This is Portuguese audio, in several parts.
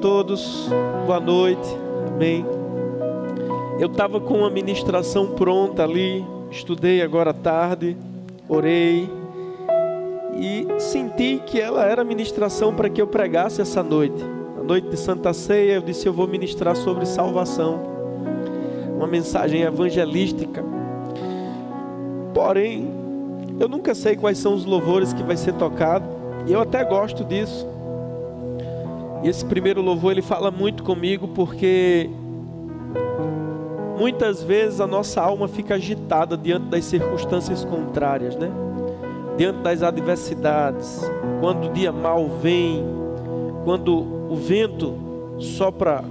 todos, boa noite, amém. Eu estava com uma ministração pronta ali, estudei agora à tarde, orei e senti que ela era ministração para que eu pregasse essa noite. Na noite de Santa Ceia eu disse: eu vou ministrar sobre salvação, uma mensagem evangelística. Porém, eu nunca sei quais são os louvores que vai ser tocado, e eu até gosto disso. E esse primeiro louvor, ele fala muito comigo, porque muitas vezes a nossa alma fica agitada diante das circunstâncias contrárias, né? Diante das adversidades, quando o dia mau vem, quando o vento sopra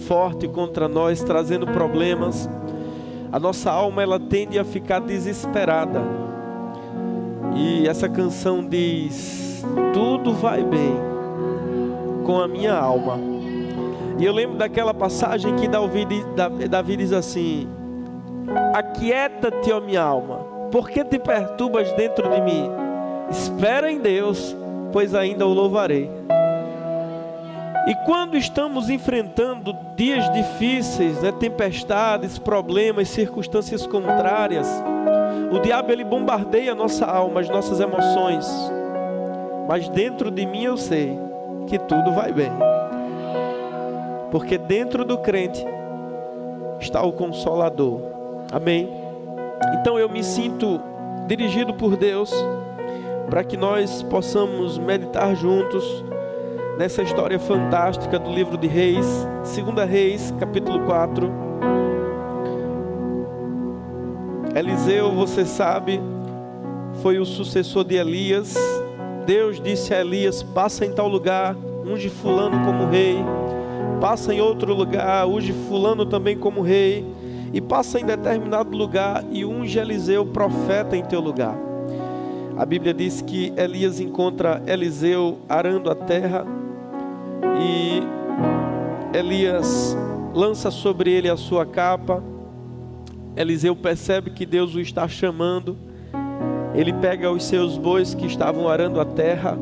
forte contra nós, trazendo problemas, a nossa alma, ela tende a ficar desesperada. E essa canção diz: tudo vai bem com a minha alma. E eu lembro daquela passagem que Davi diz assim: aquieta-te, ó minha alma, por que te perturbas dentro de mim? Espera em Deus, pois ainda o louvarei. E quando estamos enfrentando dias difíceis, né, tempestades, problemas, circunstâncias contrárias, o diabo, ele bombardeia a nossa alma, as nossas emoções. Mas dentro de mim eu sei que tudo vai bem, porque dentro do crente está o Consolador. Amém? Então eu me sinto dirigido por Deus para que nós possamos meditar juntos nessa história fantástica do livro de Reis, 2 Reis, capítulo 4. Eliseu, você sabe, foi o sucessor de Elias. Deus disse a Elias: passa em tal lugar, unge fulano como rei. Passa em outro lugar, unge fulano também como rei. E passa em determinado lugar e unge Eliseu profeta em teu lugar. A Bíblia diz que Elias encontra Eliseu arando a terra, e Elias lança sobre ele a sua capa. Eliseu percebe que Deus o está chamando. Ele pega os seus bois que estavam arando a terra,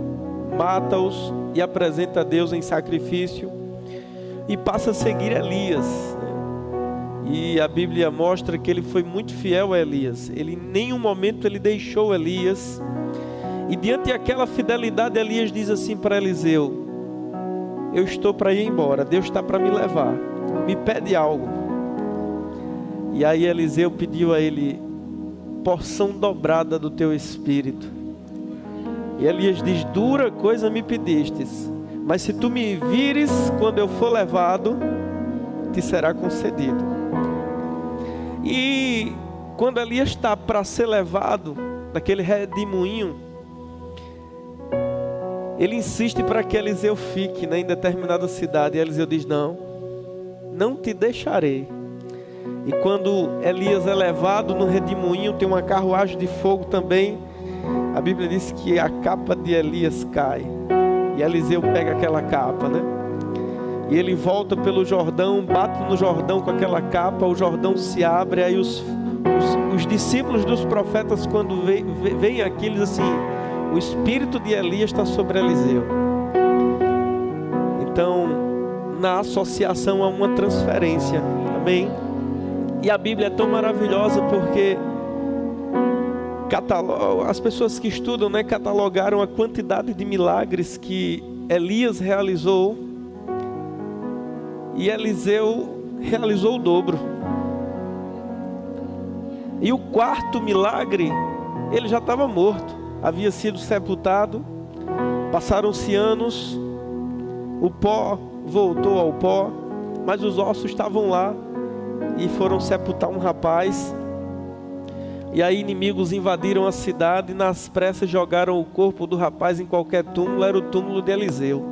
mata-os e apresenta a Deus em sacrifício, e passa a seguir Elias. E a Bíblia mostra que ele foi muito fiel a Elias. Ele em nenhum momento ele deixou Elias. E diante daquela fidelidade, Elias diz assim para Eliseu: eu estou para ir embora, Deus está para me levar, me pede algo. E aí Eliseu pediu a ele: porção dobrada do teu espírito. E Elias diz: dura coisa me pedistes, mas se tu me vires quando eu for levado, te será concedido. E quando Elias está para ser levado daquele redemoinho, ele insiste para que Eliseu fique, né, em determinada cidade. E Eliseu diz: não, não te deixarei. E quando Elias é levado no redemoinho, tem uma carruagem de fogo também. A Bíblia diz que a capa de Elias cai, e Eliseu pega aquela capa, né? E ele volta pelo Jordão, bate no Jordão com aquela capa, o Jordão se abre. Aí os discípulos dos profetas, quando veem aquilo, dizem assim: o espírito de Elias está sobre Eliseu. Então, na associação há uma transferência. Amém? E a Bíblia é tão maravilhosa porque as pessoas que estudam, né, catalogaram a quantidade de milagres que Elias realizou, e Eliseu realizou o dobro. E o quarto milagre, ele já estava morto, havia sido sepultado. Passaram-se anos, o pó voltou ao pó, mas os ossos estavam lá, e foram sepultar um rapaz. E aí inimigos invadiram a cidade e nas pressas jogaram o corpo do rapaz em qualquer túmulo. Era o túmulo de Eliseu.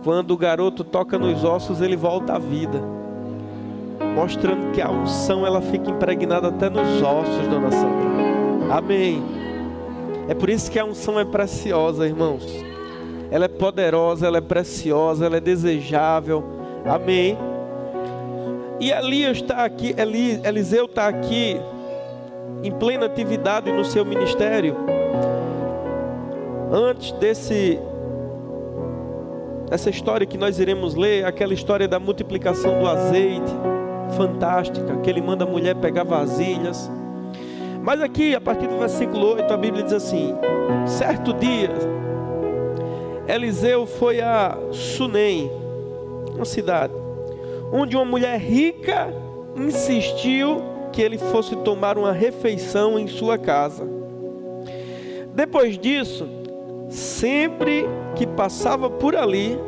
Quando o garoto toca nos ossos, ele volta à vida, mostrando que a unção, ela fica impregnada até nos ossos, dona Sandra. Amém. É por isso que a unção é preciosa, irmãos. Ela é poderosa, ela é preciosa, ela é desejável. Amém. E Elias está aqui, Eliseu está aqui em plena atividade no seu ministério. Antes Essa história que nós iremos ler, aquela história da multiplicação do azeite, fantástica, que ele manda a mulher pegar vasilhas. Mas aqui, a partir do versículo 8, a Bíblia diz assim: certo dia, Eliseu foi a Sunem, uma cidade, onde uma mulher rica insistiu que ele fosse tomar uma refeição em sua casa. Depois disso, sempre que passava por ali,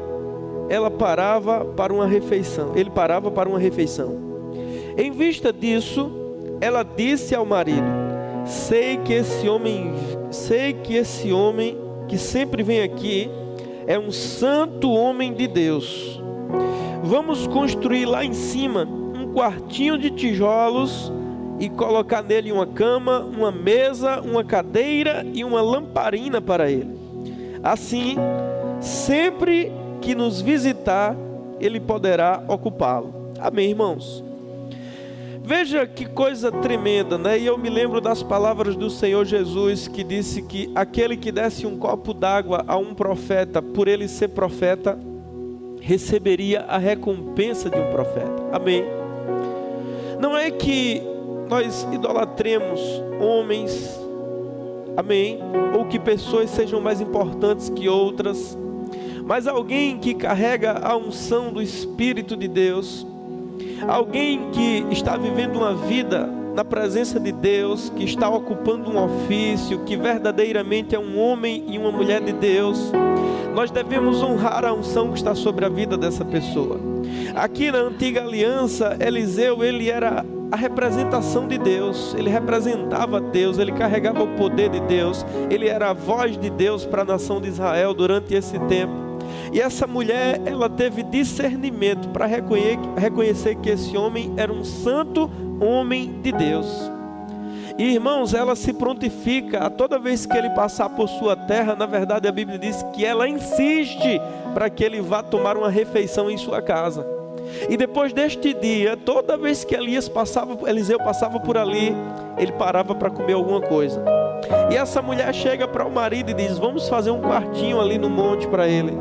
ele parava para uma refeição. Em vista disso, ela disse ao marido: sei que esse homem que sempre vem aqui é um santo homem de Deus. Vamos construir lá em cima um quartinho de tijolos e colocar nele uma cama, uma mesa, uma cadeira e uma lamparina para ele. Assim, sempre que nos visitar, ele poderá ocupá-lo. Amém, irmãos? Veja que coisa tremenda, né? E eu me lembro das palavras do Senhor Jesus, que disse que aquele que desse um copo d'água a um profeta, por ele ser profeta, receberia a recompensa de um profeta. Amém? Não é que nós idolatremos homens, amém? Ou que pessoas sejam mais importantes que outras, mas alguém que carrega a unção do Espírito de Deus, alguém que está vivendo uma vida na presença de Deus, que está ocupando um ofício, que verdadeiramente é um homem e uma mulher de Deus, nós devemos honrar a unção que está sobre a vida dessa pessoa. Aqui na antiga aliança, Eliseu, ele era a representação de Deus, ele representava Deus, ele carregava o poder de Deus, ele era a voz de Deus para a nação de Israel durante esse tempo. E essa mulher, ela teve discernimento para reconhecer que esse homem era um santo homem de Deus. E irmãos, ela se prontifica a toda vez que ele passar por sua terra. Na verdade, a Bíblia diz que ela insiste para que ele vá tomar uma refeição em sua casa. E depois deste dia, toda vez que Eliseu passava por ali, ele parava para comer alguma coisa. E essa mulher chega para o marido e diz: vamos fazer um quartinho ali no monte para ele.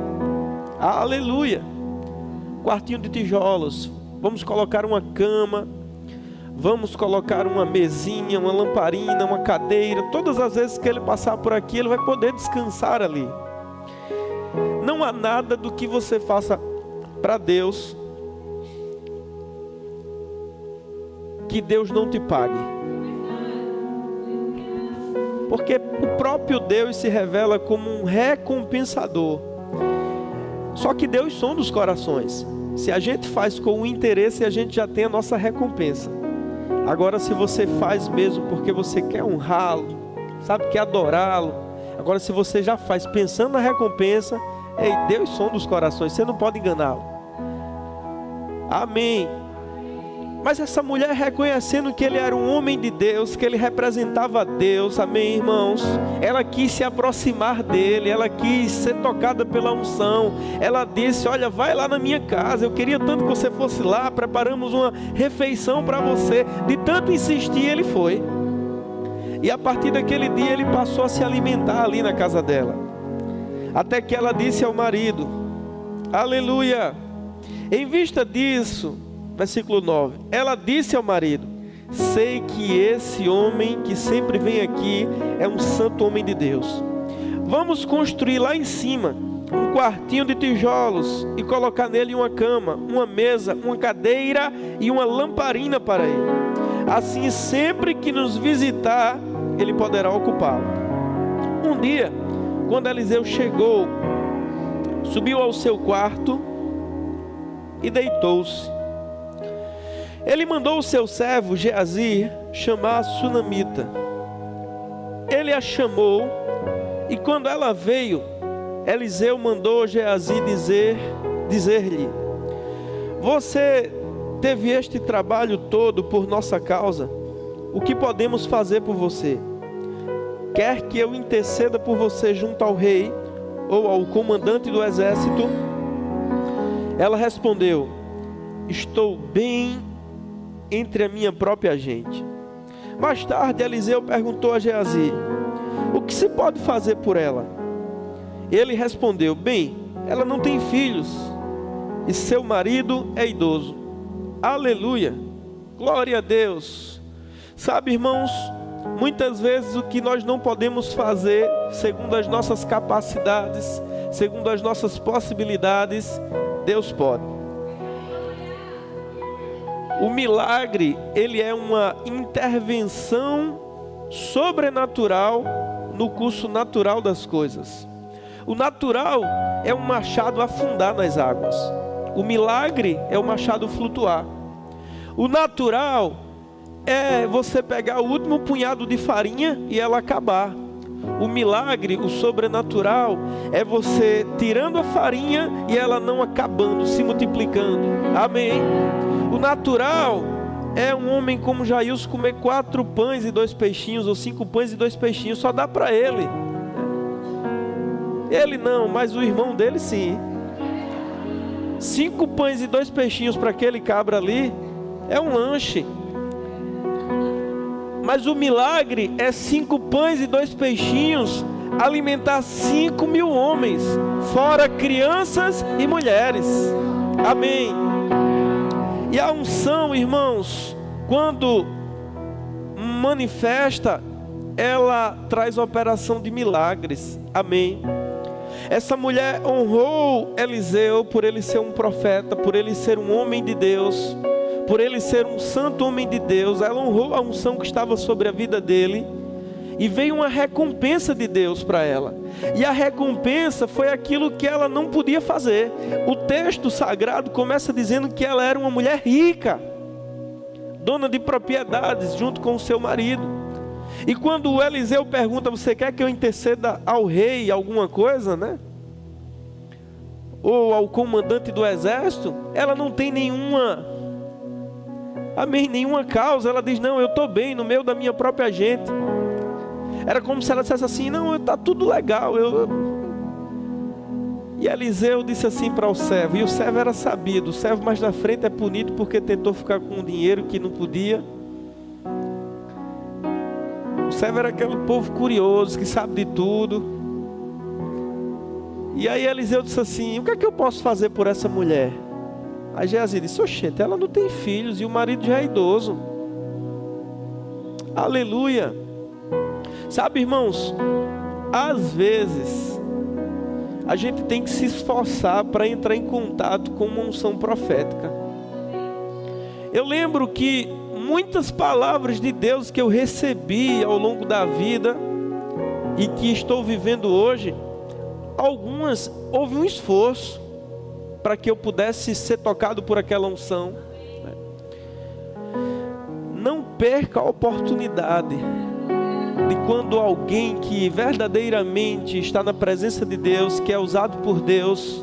Aleluia! Quartinho de tijolos. Vamos colocar uma cama, vamos colocar uma mesinha, uma lamparina, uma cadeira. Todas as vezes que ele passar por aqui, ele vai poder descansar ali. Não há nada do que você faça para Deus que Deus não te pague. Porque o próprio Deus se revela como um recompensador. Só que Deus sonda os corações. Se a gente faz com o interesse, a gente já tem a nossa recompensa. Agora, se você faz mesmo porque você quer honrá-lo, sabe, quer adorá-lo. Agora, se você já faz pensando na recompensa, Deus sonda os corações, você não pode enganá-lo. Amém. Mas essa mulher, reconhecendo que ele era um homem de Deus, que ele representava Deus, amém, irmãos? Ela quis se aproximar dele, ela quis ser tocada pela unção. Ela disse: olha, vai lá na minha casa, eu queria tanto que você fosse lá, preparamos uma refeição para você. De tanto insistir, ele foi. E a partir daquele dia, ele passou a se alimentar ali na casa dela. Até que ela disse ao marido: aleluia! Em vista disso, versículo 9, ela disse ao marido: sei que esse homem que sempre vem aqui é um santo homem de Deus. Vamos construir lá em cima um quartinho de tijolos e colocar nele uma cama, uma mesa, uma cadeira e uma lamparina para ele. Assim, sempre que nos visitar, ele poderá ocupá-lo. Um dia, quando Eliseu chegou, subiu ao seu quarto e deitou-se. Ele mandou o seu servo Geazi chamar a sunamita. Ele a chamou, e quando ela veio, Eliseu mandou Geazi dizer-lhe: você teve este trabalho todo por nossa causa. O que podemos fazer por você? Quer que eu interceda por você junto ao rei ou ao comandante do exército? Ela respondeu: estou bem entre a minha própria gente. Mais tarde, Eliseu perguntou a Geazi: o que se pode fazer por ela? Ele respondeu: bem, ela não tem filhos e seu marido é idoso. Aleluia, glória a Deus. Sabe, irmãos, muitas vezes o que nós não podemos fazer segundo as nossas capacidades, segundo as nossas possibilidades, Deus pode. O milagre, ele é uma intervenção sobrenatural no curso natural das coisas. O natural é um machado afundar nas águas. O milagre é o machado flutuar. O natural é você pegar o último punhado de farinha e ela acabar. O milagre, o sobrenatural, é você tirando a farinha e ela não acabando, se multiplicando. Amém? O natural é um homem como Jailson comer 4 pães e 2 peixinhos, ou 5 pães e 2 peixinhos, só dá para ele. Ele não, mas o irmão dele sim. 5 pães e 2 peixinhos para aquele cabra ali, é um lanche. Mas o milagre é 5 pães e 2 peixinhos alimentar 5.000 homens, fora crianças e mulheres. Amém. E a unção, irmãos, quando manifesta, ela traz operação de milagres. Amém. Essa mulher honrou Eliseu por ele ser um profeta, por ele ser um homem de Deus, por ele ser um santo homem de Deus. Ela honrou a unção que estava sobre a vida dele, e veio uma recompensa de Deus para ela. E a recompensa foi aquilo que ela não podia fazer. O texto sagrado começa dizendo que ela era uma mulher rica, dona de propriedades, junto com o seu marido. E quando o Eliseu pergunta: você quer que eu interceda ao rei alguma coisa, né? Ou ao comandante do exército? Ela não tem nenhuma causa. Ela diz: não, eu estou bem no meio da minha própria gente. Era como se ela dissesse assim: não, está tudo legal. E Eliseu disse assim para o servo, e o servo era sabido. O servo mais na frente é punido porque tentou ficar com dinheiro que não podia. O servo era aquele povo curioso, que sabe de tudo. E aí Eliseu disse assim: o que é que eu posso fazer por essa mulher? Aí Geazi disse: oxente, ela não tem filhos e o marido já é idoso. Aleluia. Sabe, irmãos, às vezes a gente tem que se esforçar para entrar em contato com uma unção profética. Eu lembro que muitas palavras de Deus que eu recebi ao longo da vida e que estou vivendo hoje, algumas houve um esforço para que eu pudesse ser tocado por aquela unção. Não perca a oportunidade de quando alguém que verdadeiramente está na presença de Deus, que é usado por Deus,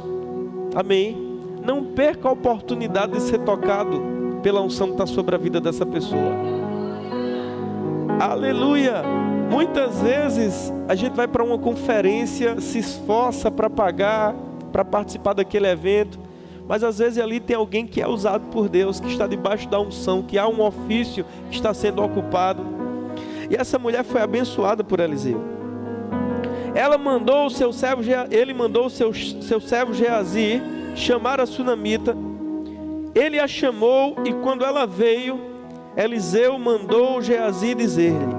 amém, não perca a oportunidade de ser tocado pela unção que está sobre a vida dessa pessoa. Aleluia. Muitas vezes a gente vai para uma conferência, se esforça para pagar, para participar daquele evento, mas às vezes ali tem alguém que é usado por Deus, que está debaixo da unção, que há um ofício que está sendo ocupado. E essa mulher foi abençoada por Eliseu. Ele mandou o seu servo Geazi chamar a sunamita. Ele a chamou, e quando ela veio, Eliseu mandou Geazi dizer-lhe: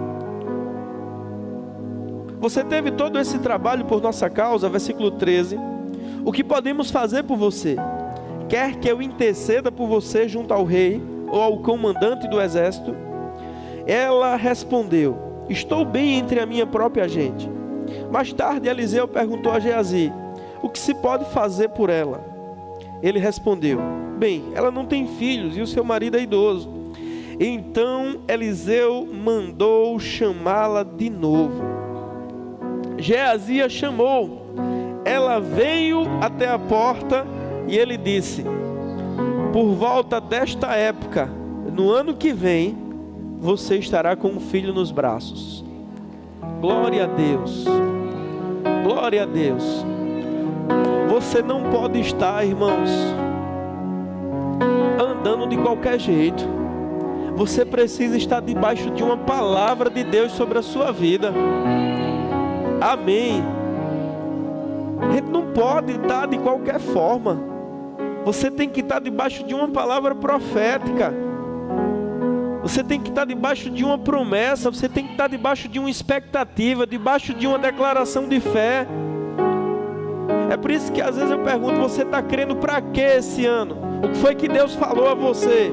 você teve todo esse trabalho por nossa causa, versículo 13. O que podemos fazer por você? Quer que eu interceda por você junto ao rei ou ao comandante do exército? Ela respondeu: estou bem entre a minha própria gente. Mais tarde Eliseu perguntou a Geazi: o que se pode fazer por ela? Ele respondeu: bem, ela não tem filhos e o seu marido é idoso. Então Eliseu mandou chamá-la de novo. Geazi a chamou. Ela veio até a porta e ele disse: por volta desta época, no ano que vem, você estará com um filho nos braços. Glória a Deus. Glória a Deus. Você não pode estar, irmãos, andando de qualquer jeito. Você precisa estar debaixo de uma palavra de Deus sobre a sua vida. Amém. A gente não pode estar de qualquer forma. Você tem que estar debaixo de uma palavra profética. Você tem que estar debaixo de uma promessa. Você tem que estar debaixo de uma expectativa, debaixo de uma declaração de fé. É por isso que às vezes eu pergunto: você está crendo para quê esse ano? O que foi que Deus falou a você?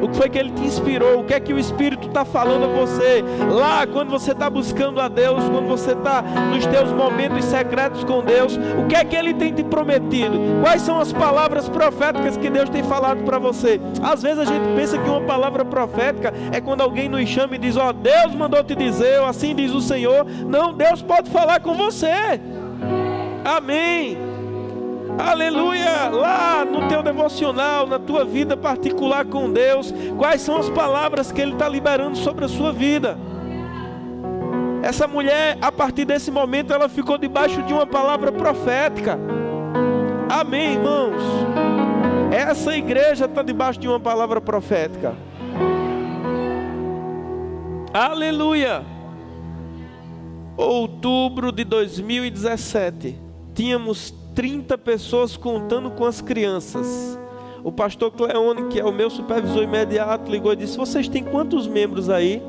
O que foi que Ele te inspirou? O que é que o Espírito está falando a você? Lá, quando você está buscando a Deus, quando você está nos teus momentos secretos com Deus, o que é que Ele tem te prometido? Quais são as palavras proféticas que Deus tem falado para você? Às vezes a gente pensa que uma palavra profética é quando alguém nos chama e diz: ó, Deus mandou te dizer, ou assim diz o Senhor. Não, Deus pode falar com você. Amém. Aleluia. Lá no teu devocional, na tua vida particular com Deus, quais são as palavras que Ele está liberando sobre a sua vida? Essa mulher, a partir desse momento, ela ficou debaixo de uma palavra profética. Amém, irmãos? Essa igreja está debaixo de uma palavra profética. Aleluia. Outubro de 2017, tínhamos 30 pessoas contando com as crianças. O pastor Cleone, que é o meu supervisor imediato, ligou e disse: vocês têm quantos membros aí?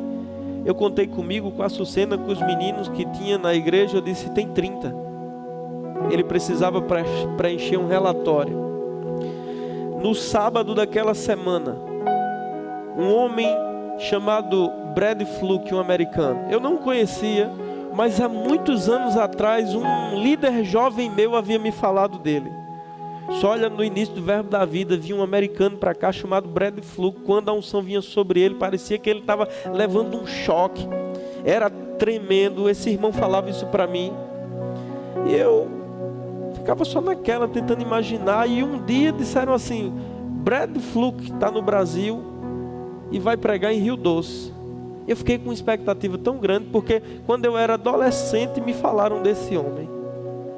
Eu contei comigo, com a Sucena, com os meninos que tinha na igreja. Eu disse: tem 30. Ele precisava preencher um relatório. No sábado daquela semana, um homem chamado Brad Fluke, um americano, eu não conhecia, mas há muitos anos atrás, um líder jovem meu havia me falado dele. Só olha no início do Verbo da Vida, vinha um americano para cá chamado Brad Fluke. Quando a unção vinha sobre ele, parecia que ele estava levando um choque. Era tremendo. Esse irmão falava isso para mim. E eu ficava só naquela, tentando imaginar. E um dia disseram assim: Brad Fluke está no Brasil e vai pregar em Rio Doce. Eu fiquei com uma expectativa tão grande, porque quando eu era adolescente me falaram desse homem.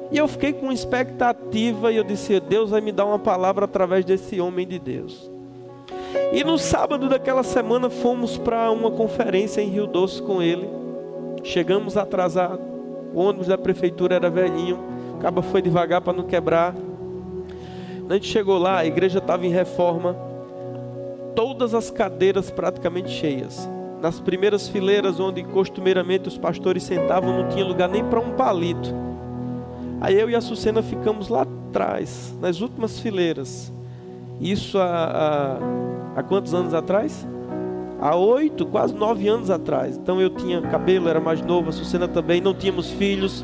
E eu fiquei com uma expectativa e eu disse: Deus vai me dar uma palavra através desse homem de Deus. E no sábado daquela semana fomos para uma conferência em Rio Doce com ele. Chegamos atrasados. O ônibus da prefeitura era velhinho. O cabo foi devagar para não quebrar. A gente chegou lá, a igreja estava em reforma. Todas as cadeiras praticamente cheias. Nas primeiras fileiras, onde costumeiramente os pastores sentavam, não tinha lugar nem para um palito. Aí eu e a Sucena ficamos lá atrás, nas últimas fileiras. Isso há quantos anos atrás? Há 8, quase 9 anos atrás. Então eu tinha cabelo, era mais novo, a Sucena também, não tínhamos filhos.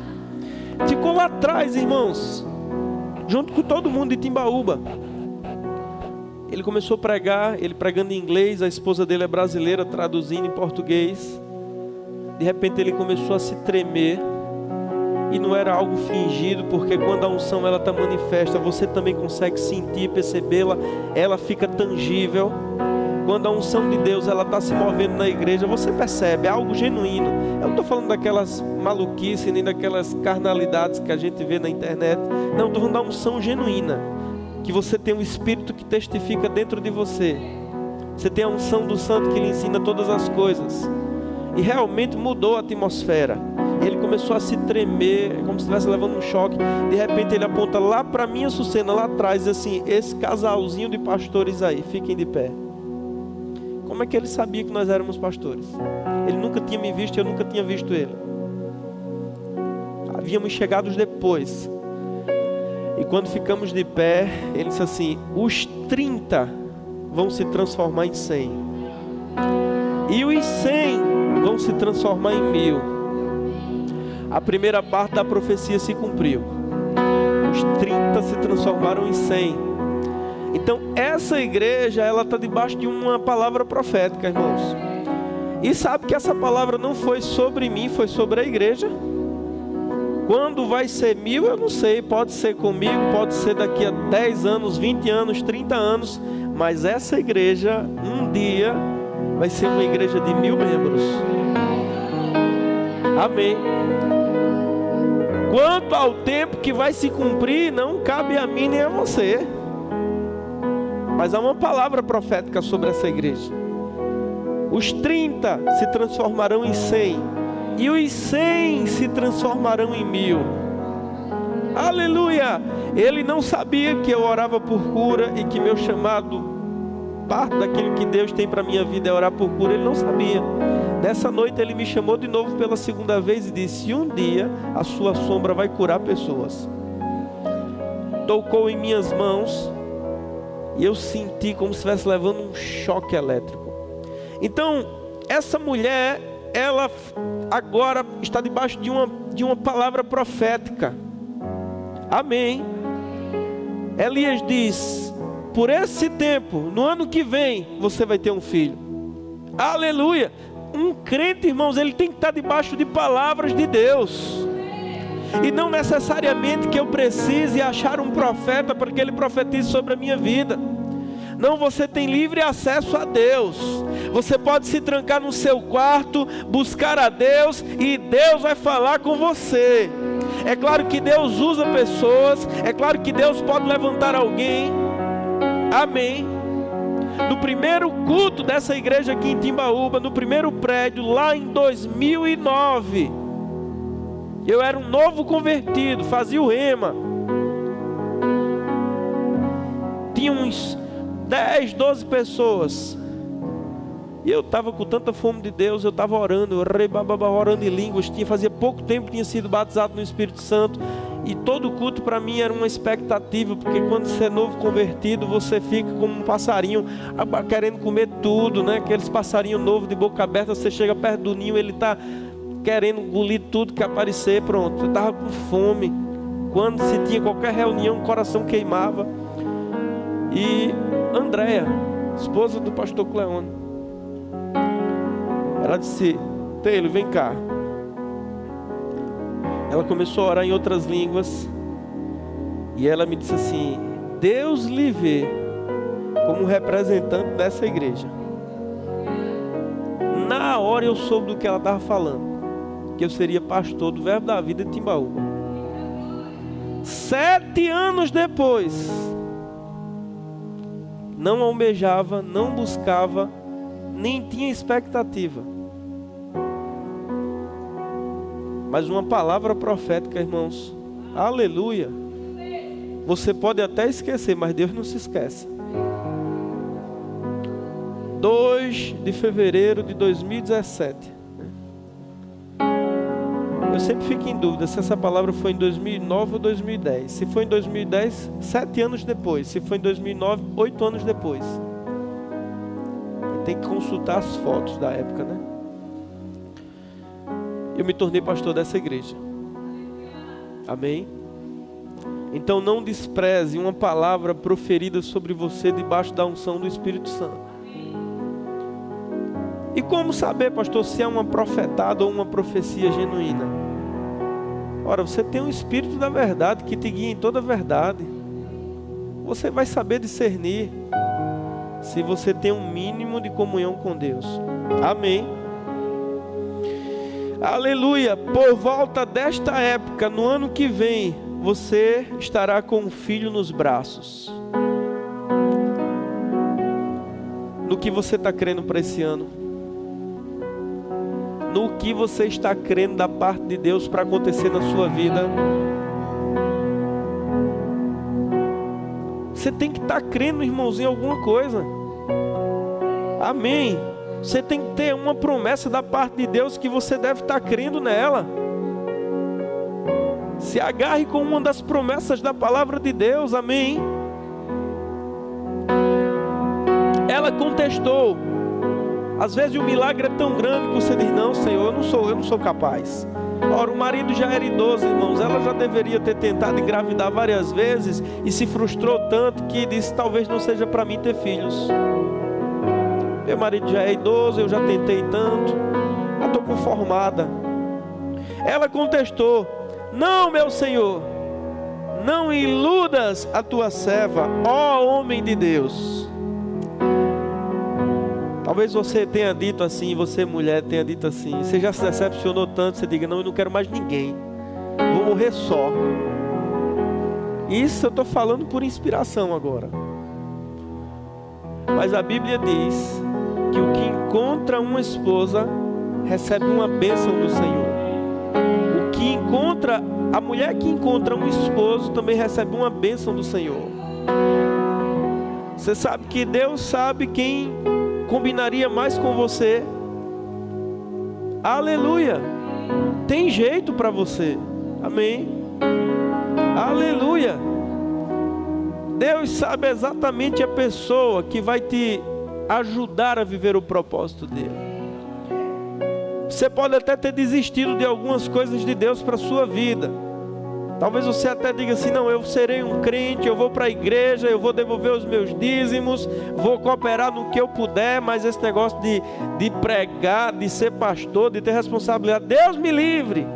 Ficou lá atrás, irmãos, junto com todo mundo de Timbaúba. Ele começou a pregar, ele pregando em inglês, a esposa dele é brasileira, traduzindo em português. De repente ele começou a se tremer. E não era algo fingido, porque quando a unção ela está manifesta, você também consegue sentir, percebê-la, ela fica tangível. Quando a unção de Deus ela está se movendo na igreja, você percebe, é algo genuíno. Eu não estou falando daquelas maluquices, nem daquelas carnalidades que a gente vê na internet. Não, estou falando da unção genuína. Que você tem um Espírito que testifica dentro de você. Você tem a unção do Santo que lhe ensina todas as coisas. E realmente mudou a atmosfera. Ele começou a se tremer, como se estivesse levando um choque. De repente ele aponta lá para mim, a Sucena, lá atrás, e diz assim: esse casalzinho de pastores aí, fiquem de pé. Como é que ele sabia que nós éramos pastores? Ele nunca tinha me visto, eu nunca tinha visto ele. Havíamos chegado depois. E quando ficamos de pé, ele disse assim: os 30 vão se transformar em 100. E os 100 vão se transformar em 1000. A primeira parte da profecia se cumpriu. Os 30 se transformaram em 100. Então essa igreja, ela está debaixo de uma palavra profética, irmãos. E sabe que essa palavra não foi sobre mim, foi sobre a igreja. Quando vai ser 1000, eu não sei. Pode ser comigo, pode ser daqui a 10 anos, 20 anos, 30 anos. Mas essa igreja, um dia, vai ser uma igreja de 1000 membros. Amém. Quanto ao tempo que vai se cumprir, não cabe a mim nem a você. Mas há uma palavra profética sobre essa igreja. Os 30 se transformarão em 100. E os 100 se transformarão em 1000. Aleluia! Ele não sabia que eu orava por cura e que meu chamado, parte daquilo que Deus tem para a minha vida é orar por cura. Ele não sabia. Nessa noite ele me chamou de novo pela segunda vez e disse: um dia a sua sombra vai curar pessoas. Tocou em minhas mãos e eu senti como se estivesse levando um choque elétrico. Então, essa mulher, ela agora está debaixo de uma palavra profética. Amém. Elias diz: por esse tempo, no ano que vem, você vai ter um filho. Aleluia. Um crente, irmãos, ele tem que estar debaixo de palavras de Deus. E não necessariamente que eu precise achar um profeta para que ele profetize sobre a minha vida. Não, você tem livre acesso a Deus. Você pode se trancar no seu quarto, buscar a Deus, e Deus vai falar com você. É claro que Deus usa pessoas, é claro que Deus pode levantar alguém. Amém. No primeiro culto dessa igreja aqui em Timbaúba, no primeiro prédio, lá em 2009, eu era um novo convertido, fazia o rema. Tinha uns 10, 12 pessoas. E eu estava com tanta fome de Deus, eu estava orando, orando em línguas. Fazia pouco tempo que tinha sido batizado no Espírito Santo. E todo culto para mim era uma expectativa, porque quando você é novo convertido, você fica como um passarinho, querendo comer tudo, né? Aqueles passarinhos novos de boca aberta, você chega perto do ninho, ele está querendo engolir tudo que aparecer, pronto. Eu estava com fome. Quando se tinha qualquer reunião, o coração queimava. E Andréia, esposa do pastor Cleone, ela disse: Taylor, vem cá. Ela começou a orar em outras línguas. E ela me disse assim: Deus lhe vê como representante dessa igreja. Na hora eu soube do que ela estava falando, que eu seria pastor do Verbo da Vida de Timbaúba. 7 anos depois, não almejava, não buscava, nem tinha expectativa. Mas uma palavra profética, irmãos, aleluia. Você pode até esquecer, mas Deus não se esquece. 2 de fevereiro de 2017. Eu sempre fico em dúvida se essa palavra foi em 2009 ou 2010. Se foi em 2010, 7 anos depois. Se foi em 2009, 8 anos depois. Tem que consultar as fotos da época, né? Eu me tornei pastor dessa igreja. Amém? Então não despreze uma palavra proferida sobre você debaixo da unção do Espírito Santo. E como saber, pastor, se é uma profetada ou uma profecia genuína? Ora, você tem um Espírito da verdade que te guia em toda a verdade. Você vai saber discernir se você tem um mínimo de comunhão com Deus. Amém? Aleluia. Por volta desta época, no ano que vem, você estará com um filho nos braços. No que você está crendo para esse ano? No que você está crendo da parte de Deus para acontecer na sua vida? Você tem que estar crendo, irmãozinho, em alguma coisa. Amém. Você tem que ter uma promessa da parte de Deus que você deve estar crendo nela. Se agarre com uma das promessas da palavra de Deus. Amém. Ela contestou. Às vezes o milagre é tão grande que você diz: não, Senhor, eu não sou capaz. Ora, o marido já era idoso, irmãos. Ela já deveria ter tentado engravidar várias vezes e se frustrou tanto que disse: talvez não seja para mim ter filhos. Meu marido já é idoso, eu já tentei tanto, já estou conformada. Ela contestou: não, meu Senhor, não iludas a tua serva, ó homem de Deus. Talvez você tenha dito assim, você mulher tenha dito assim, você já se decepcionou tanto, você diga: não, eu não quero mais ninguém, vou morrer só. Isso eu estou falando por inspiração agora. Mas a Bíblia diz que o que encontra uma esposa recebe uma bênção do Senhor. O que encontra a mulher que encontra um esposo também recebe uma bênção do Senhor. Você sabe que Deus sabe quem combinaria mais com você. Aleluia. Tem jeito para você. Amém. Aleluia. Deus sabe exatamente a pessoa que vai te ajudar a viver o propósito dele. Você pode até ter desistido de algumas coisas de Deus para a sua vida. Talvez você até diga assim: não, eu serei um crente, eu vou para a igreja, eu vou devolver os meus dízimos, vou cooperar no que eu puder, mas esse negócio de pregar, de ser pastor, de ter responsabilidade, Deus me livre.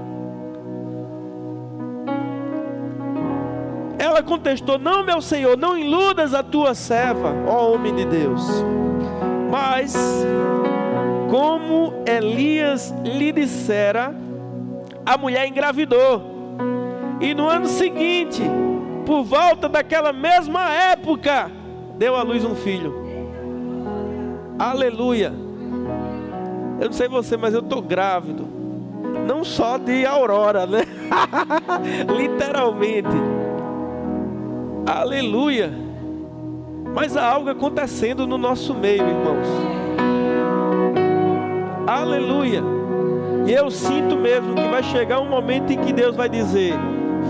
Ela contestou: não, meu Senhor, não iludas a tua serva, ó homem de Deus. Mas, como Elias lhe dissera, a mulher engravidou. E no ano seguinte, por volta daquela mesma época, deu à luz um filho. Aleluia. Eu não sei você, mas eu estou grávido. Não só de Aurora, né? Literalmente. Aleluia. Mas há algo acontecendo no nosso meio, irmãos. Aleluia. E eu sinto mesmo que vai chegar um momento em que Deus vai dizer: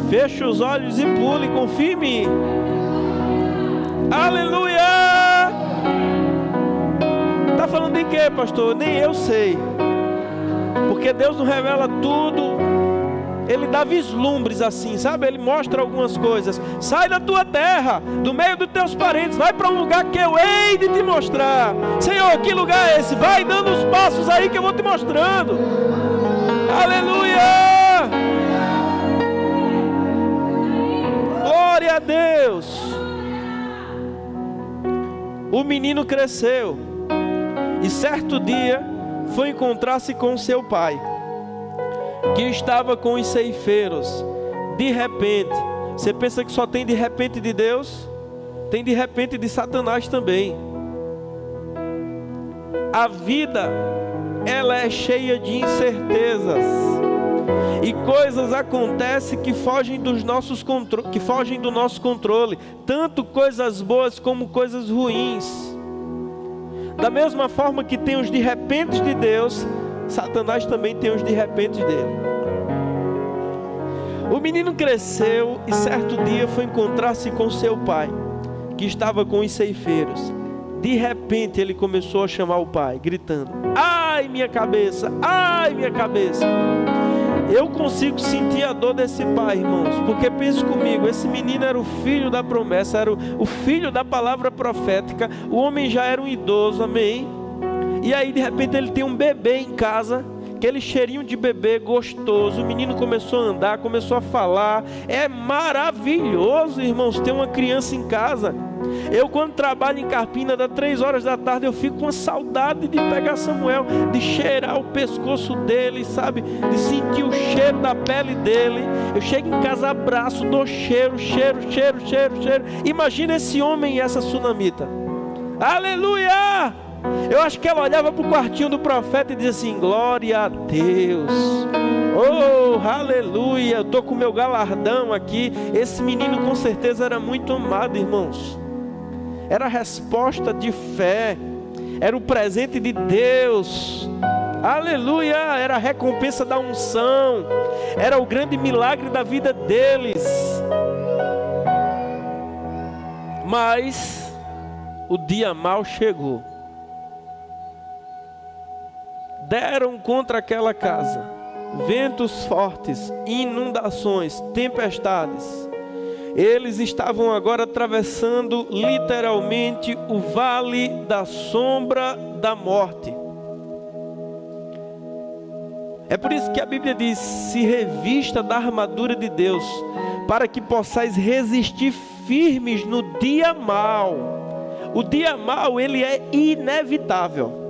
feche os olhos e pule, confie em mim. Aleluia. Está falando de quê, pastor? Nem eu sei. Porque Deus não revela tudo. Ele dá vislumbres assim, sabe? Ele mostra algumas coisas. Sai da tua terra, do meio dos teus parentes, vai para um lugar que eu hei de te mostrar. Senhor, que lugar é esse? Vai dando os passos aí que eu vou te mostrando. Aleluia. Glória a Deus. O menino cresceu e certo dia foi encontrar-se com seu pai, que estava com os ceifeiros. De repente, você pensa que só tem de repente de Deus? Tem de repente de Satanás também. A vida, ela é cheia de incertezas. E coisas acontecem que fogem do nosso controle, tanto coisas boas como coisas ruins. Da mesma forma que tem os de repente de Deus, Satanás também tem os de repente dele. O menino cresceu e certo dia foi encontrar-se com seu pai, que estava com os ceifeiros. De repente ele começou a chamar o pai, gritando: ai minha cabeça, ai minha cabeça. Eu consigo sentir a dor desse pai, irmãos, porque pense comigo, esse menino era o filho da promessa, era o filho da palavra profética, o homem já era um idoso, amém? E aí de repente ele tem um bebê em casa, aquele cheirinho de bebê gostoso, o menino começou a andar, começou a falar. É maravilhoso, irmãos, ter uma criança em casa. Eu, quando trabalho em Carpina, das 3 horas da tarde, eu fico com uma saudade de pegar Samuel, de cheirar o pescoço dele, sabe? De sentir o cheiro da pele dele. Eu chego em casa, abraço, dou cheiro. Imagina esse homem e essa sunamita. Aleluia! Eu acho que ela olhava para o quartinho do profeta e dizia assim: glória a Deus. Oh, aleluia, eu estou com o meu galardão aqui. Esse menino com certeza era muito amado, irmãos. Era a resposta de fé, era o presente de Deus. Aleluia, era a recompensa da unção, era o grande milagre da vida deles. Mas o dia mau chegou. Deram contra aquela casa ventos fortes, inundações, tempestades. Eles estavam agora atravessando literalmente o vale da sombra da morte. É por isso que a Bíblia diz: se revista da armadura de Deus, para que possais resistir firmes no dia mau. O dia mau, ele é inevitável.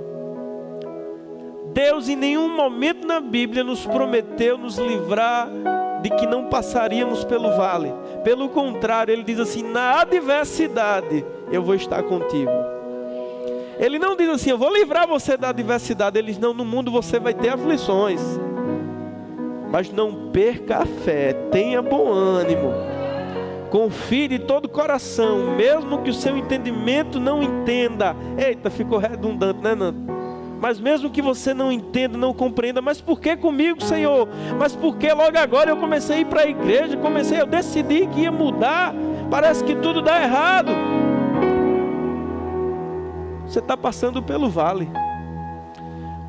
Deus em nenhum momento na Bíblia nos prometeu nos livrar de que não passaríamos pelo vale. Pelo contrário, Ele diz assim: na adversidade eu vou estar contigo. Ele não diz assim: eu vou livrar você da adversidade. Ele diz: não, no mundo você vai ter aflições. Mas não perca a fé, tenha bom ânimo. Confie de todo o coração, mesmo que o seu entendimento não entenda. Eita, ficou redundante, né, Nando? Mas mesmo que você não entenda, não compreenda, mas por que comigo, Senhor? Mas por que logo agora eu comecei a ir para a igreja, eu decidi que ia mudar, parece que tudo dá errado. Você está passando pelo vale,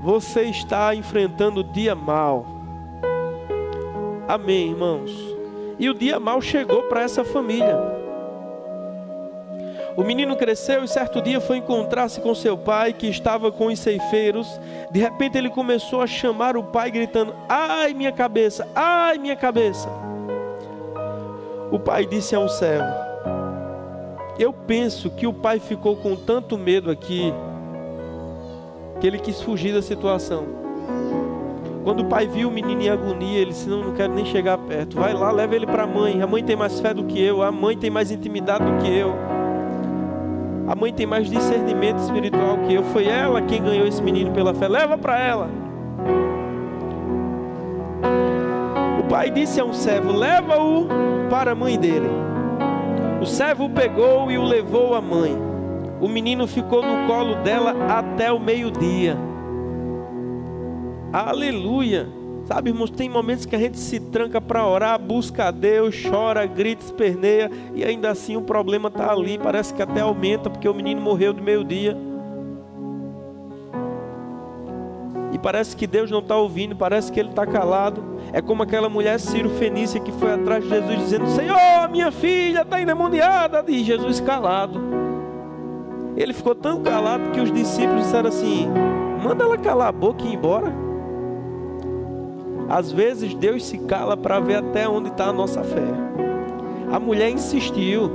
você está enfrentando o dia mau. Amém, irmãos? E o dia mau chegou para essa família. O menino cresceu e certo dia foi encontrar-se com seu pai, que estava com os ceifeiros. De repente ele começou a chamar o pai, gritando: ai minha cabeça, ai minha cabeça. O pai disse a um servo. Eu penso que o pai ficou com tanto medo aqui, que ele quis fugir da situação. Quando o pai viu o menino em agonia, ele disse: não quero nem chegar perto. Vai lá, leva ele para a mãe tem mais fé do que eu, a mãe tem mais intimidade do que eu. A mãe tem mais discernimento espiritual que eu. Foi ela quem ganhou esse menino pela fé. Leva para ela. O pai disse a um servo: leva-o para a mãe dele. O servo o pegou e o levou à mãe. O menino ficou no colo dela até o meio-dia. Aleluia. Sabe, irmãos, tem momentos que a gente se tranca para orar, busca a Deus, chora, grita, esperneia, e ainda assim o problema está ali, parece que até aumenta, porque o menino morreu do meio-dia. E parece que Deus não está ouvindo, parece que Ele está calado. É como aquela mulher Ciro-fenícia que foi atrás de Jesus dizendo: Senhor, minha filha está endemoniada, e Jesus calado. Ele ficou tão calado que os discípulos disseram assim: manda ela calar a boca e ir embora. Às vezes Deus se cala para ver até onde está a nossa fé. A mulher insistiu.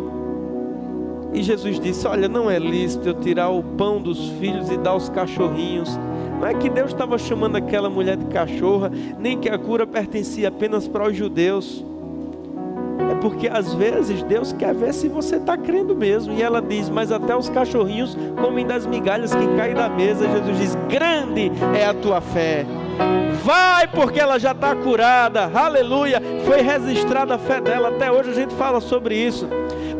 E Jesus disse: olha, não é lícito eu tirar o pão dos filhos e dar aos cachorrinhos. Não é que Deus estava chamando aquela mulher de cachorra, nem que a cura pertencia apenas para os judeus. É porque às vezes Deus quer ver se você está crendo mesmo. E ela diz: mas até os cachorrinhos comem das migalhas que caem da mesa. Jesus diz: grande é a tua fé. Vai, porque ela já está curada. Aleluia. Foi registrada a fé dela. Até hoje a gente fala sobre isso.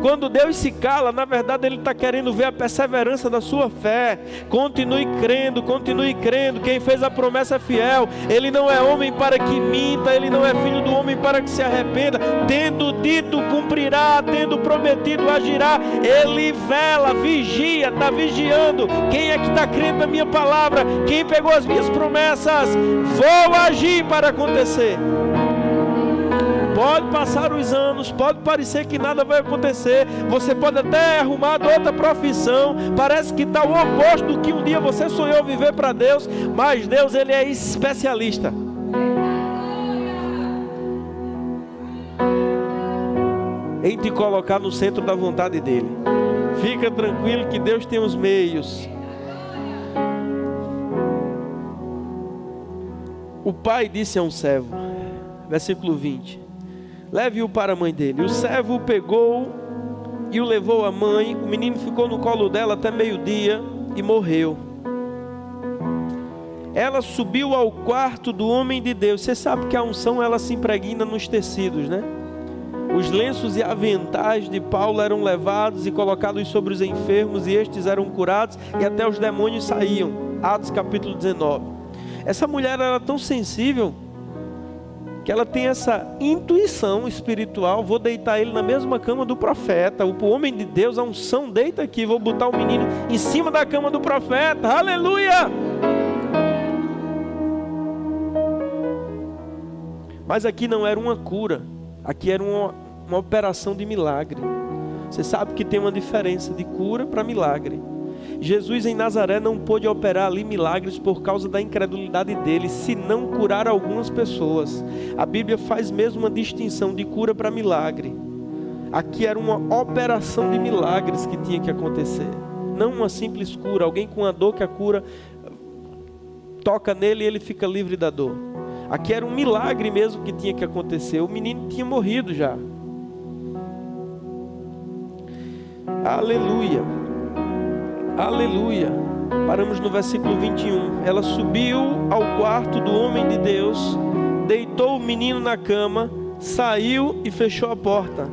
Quando Deus se cala, na verdade Ele está querendo ver a perseverança da sua fé. Continue crendo, continue crendo. Quem fez a promessa é fiel. Ele não é homem para que minta, Ele não é filho do homem para que se arrependa. Tendo dito, cumprirá. Tendo prometido, agirá. Ele vela, vigia, está vigiando. Quem é que está crendo na minha palavra? Quem pegou as minhas promessas? Vou agir para acontecer. Pode passar os anos, pode parecer que nada vai acontecer, você pode até arrumar outra profissão, parece que está o oposto do que um dia você sonhou viver para Deus, mas Deus, Ele é especialista. Em te colocar no centro da vontade dEle. Fica tranquilo que Deus tem os meios. O pai disse a um servo, versículo 20: leve-o para a mãe dele. O servo o pegou e o levou à mãe. O menino ficou no colo dela até meio-dia e morreu. Ela subiu ao quarto do homem de Deus. Você sabe que a unção, ela se impregna nos tecidos, né? Os lenços e aventais de Paulo eram levados e colocados sobre os enfermos, e estes eram curados, e até os demônios saíam. Atos capítulo 19. Essa mulher era tão sensível que ela tem essa intuição espiritual: vou deitar ele na mesma cama do profeta. O homem de Deus, a unção, deita aqui, vou botar o menino em cima da cama do profeta. Aleluia! Mas aqui não era uma cura, aqui era uma operação de milagre. Você sabe que tem uma diferença de cura para milagre. Jesus em Nazaré não pôde operar ali milagres por causa da incredulidade dele, se não curar algumas pessoas. A Bíblia faz mesmo uma distinção de cura para milagre. Aqui era uma operação de milagres que tinha que acontecer, não uma simples cura. Alguém com a dor que a cura toca nele e ele fica livre da dor. Aqui era um milagre mesmo que tinha que acontecer. O menino tinha morrido já. Aleluia. Aleluia. Paramos no versículo 21. Ela subiu ao quarto do homem de Deus deitou o menino na cama, saiu e fechou a porta.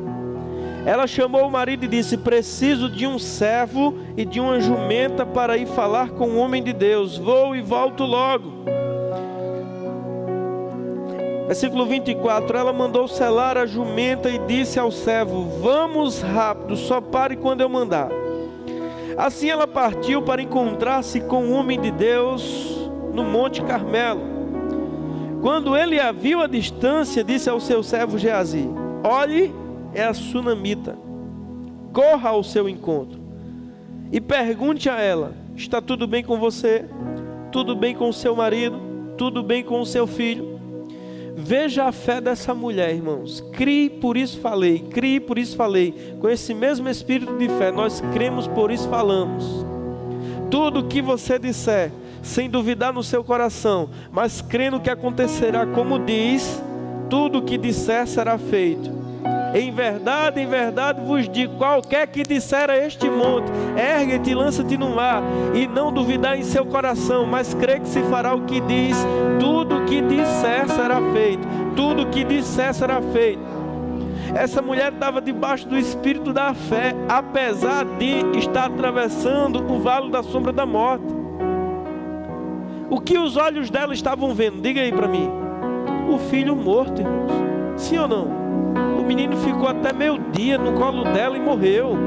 Ela chamou o marido e disse: preciso de um servo e de uma jumenta para ir falar com o homem de Deus. Vou e volto logo. Versículo 24. Ela mandou selar a jumenta e disse ao servo: vamos rápido, só pare quando eu mandar. Assim ela partiu para encontrar-se com o homem de Deus no Monte Carmelo. Quando ele a viu à distância, disse ao seu servo Geazi: olhe, é a sunamita. Corra ao seu encontro e pergunte a ela: está tudo bem com você? Tudo bem com o seu marido? Tudo bem com o seu filho? Veja a fé dessa mulher, irmãos. Crie, por isso falei. Crie, por isso falei. Com esse mesmo espírito de fé, nós cremos, por isso falamos. Tudo o que você disser, sem duvidar no seu coração, mas crendo que acontecerá como diz, tudo o que disser será feito. Em verdade vos digo, qualquer que disser a este monte: ergue-te e lança-te no mar, e não duvidar em seu coração, mas crê que se fará o que diz, tudo o que disser será feito. Tudo o que disser será feito. Essa mulher estava debaixo do espírito da fé, apesar de estar atravessando o vale da sombra da morte. O que os olhos dela estavam vendo? Diga aí para mim. O filho morto, irmãos. Sim ou não? O menino ficou até meio-dia no colo dela e morreu.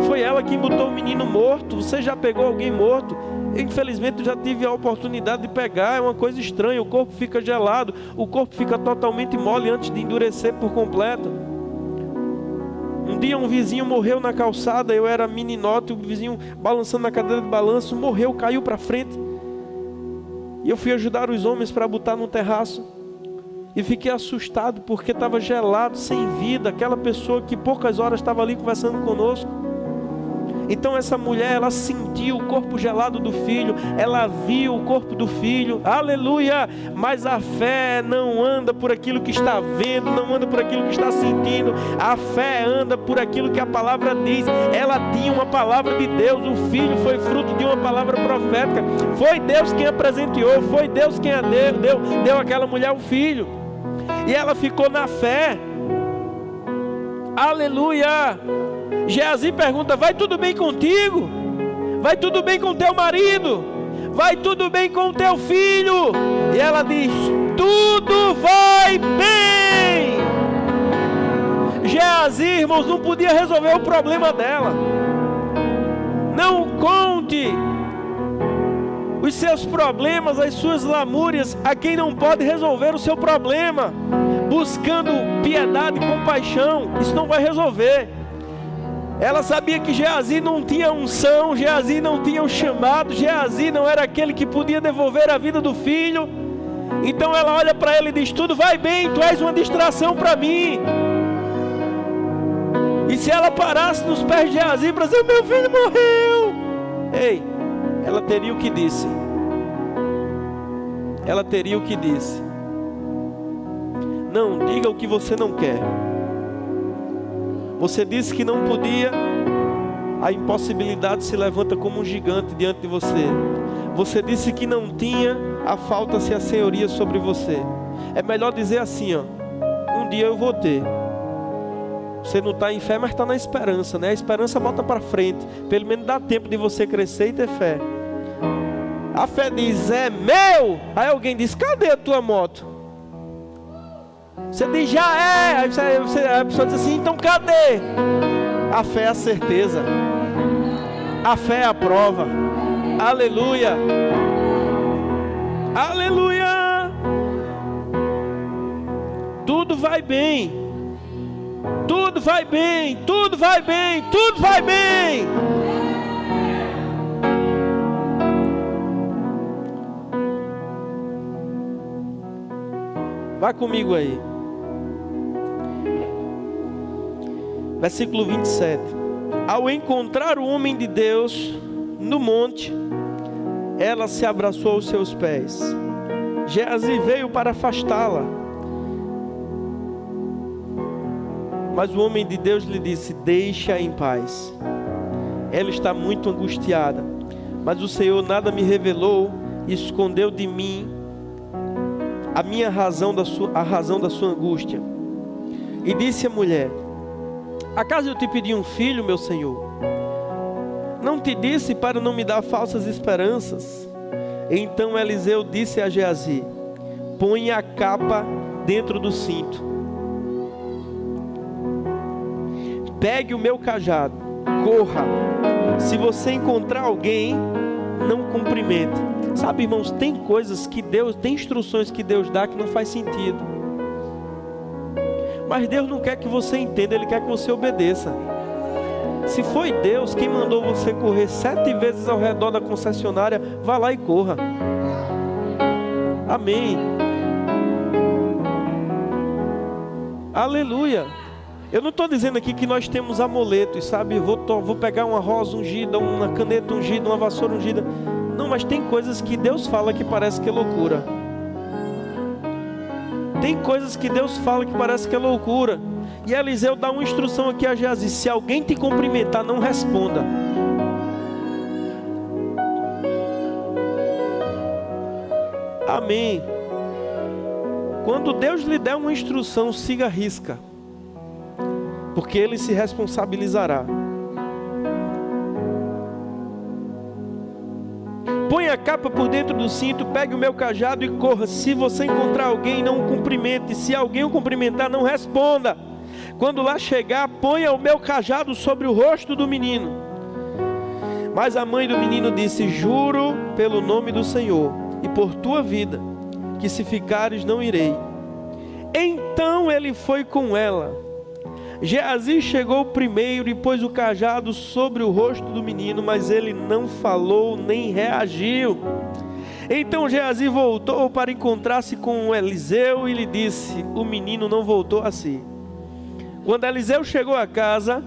Foi ela quem botou o menino morto. Você já pegou alguém morto? Infelizmente eu já tive a oportunidade de pegar. É uma coisa estranha. O corpo fica gelado, o corpo fica totalmente mole antes de endurecer por completo. Um dia um vizinho morreu na calçada. Eu era meninote, o vizinho balançando na cadeira de balanço, morreu, caiu para frente. E eu fui ajudar os homens para botar no terraço. E fiquei assustado porque estava gelado, sem vida. Aquela pessoa que poucas horas estava ali conversando conosco. Então essa mulher, ela sentiu o corpo gelado do filho, ela viu o corpo do filho, aleluia. Mas a fé não anda por aquilo que está vendo, não anda por aquilo que está sentindo. A fé anda por aquilo que a palavra diz. Ela tinha uma palavra de Deus, o filho foi fruto de uma palavra profética. Foi Deus quem a presenteou, foi Deus quem a deu àquela mulher o filho. E ela ficou na fé, aleluia. Geazi pergunta: vai tudo bem contigo? Vai tudo bem com teu marido? Vai tudo bem com teu filho? E ela diz: tudo vai bem. Geazi, irmãos, não podia resolver o problema dela. Não conte os seus problemas, as suas lamúrias a quem não pode resolver o seu problema. Buscando piedade e compaixão, isso não vai resolver. Ela sabia que Geazi não tinha unção, Geazi não tinha o chamado, Geazi não era aquele que podia devolver a vida do filho. Então ela olha para ele e diz: tudo vai bem, tu és uma distração para mim. E se ela parasse nos pés de Geazi para dizer: meu filho morreu, ei, ela teria o que disse. Ela teria o que disse. Não diga o que você não quer. Você disse que não podia, a impossibilidade se levanta como um gigante diante de você. Você disse que não tinha, afalta-se a senhoria sobre você. É melhor dizer assim, ó: um dia eu vou ter. Você não está em fé, mas está na esperança, né? A esperança bota para frente. Pelo menos dá tempo de você crescer e ter fé. A fé diz: é meu. Aí alguém diz: cadê a tua moto? Você diz: já é. Aí a pessoa diz assim: então cadê? A fé é a certeza. A fé é a prova. Aleluia. Aleluia. Tudo vai bem. Tudo vai bem. Tudo vai bem. Tudo vai bem. Vá comigo aí. Versículo 27. Ao encontrar o homem de Deus no monte, ela se abraçou aos seus pés. Geazi veio para afastá-la, mas o homem de Deus lhe disse: deixa-a em paz. Ela está muito angustiada, mas o Senhor nada me revelou e escondeu de mim a razão da sua angústia. E disse a mulher: acaso eu te pedi um filho, meu senhor? Não te disse para não me dar falsas esperanças? Então Eliseu disse a Geazi: põe a capa dentro do cinto, pegue o meu cajado, corra. Se você encontrar alguém, não cumprimente. Sabe, irmãos, tem coisas que Deus, tem instruções que Deus dá que não faz sentido. Mas Deus não quer que você entenda, Ele quer que você obedeça. Se foi Deus quem mandou você correr 7 vezes ao redor da concessionária, vá lá e corra. Amém. Aleluia. Eu não estou dizendo aqui que nós temos amuletos, sabe? Vou pegar uma rosa ungida, uma caneta ungida, uma vassoura ungida. Não, mas tem coisas que Deus fala que parece que é loucura. Tem coisas que Deus fala que parece que é loucura. E Eliseu dá uma instrução aqui a Geazi: se alguém te cumprimentar, não responda. Amém. Quando Deus lhe der uma instrução, siga a risca, porque Ele se responsabilizará. Põe a capa por dentro do cinto, pegue o meu cajado e corra. Se você encontrar alguém, não o cumprimente. Se alguém o cumprimentar, não responda. Quando lá chegar, ponha o meu cajado sobre o rosto do menino. Mas a mãe do menino disse: juro pelo nome do Senhor e por tua vida, que se ficares não irei. Então ele foi com ela. Geazi chegou primeiro e pôs o cajado sobre o rosto do menino, mas ele não falou nem reagiu. Então Geazi voltou para encontrar-se com Eliseu e lhe disse: o menino não voltou a si. Quando Eliseu chegou a casa,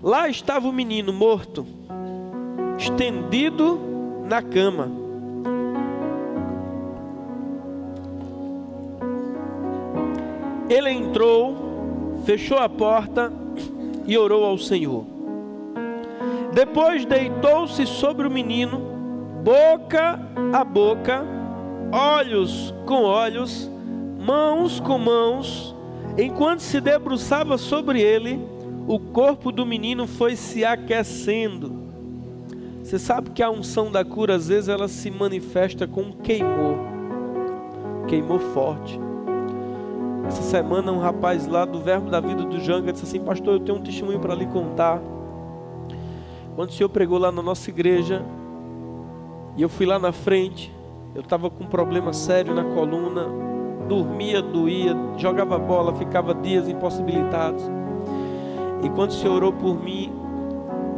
lá estava o menino morto, estendido na cama. Ele entrou, fechou a porta e orou ao Senhor. Depois deitou-se sobre o menino, boca a boca, olhos com olhos, mãos com mãos. Enquanto se debruçava sobre ele, o corpo do menino foi se aquecendo. Você sabe que a unção da cura, às vezes, ela se manifesta com um queimou forte. Essa semana um rapaz lá do Verbo da Vida do Janga disse assim: pastor, eu tenho um testemunho para lhe contar. Quando o senhor pregou lá na nossa igreja, e eu fui lá na frente, eu estava com um problema sério na coluna, dormia, doía, jogava bola, ficava dias impossibilitado. E quando o senhor orou por mim,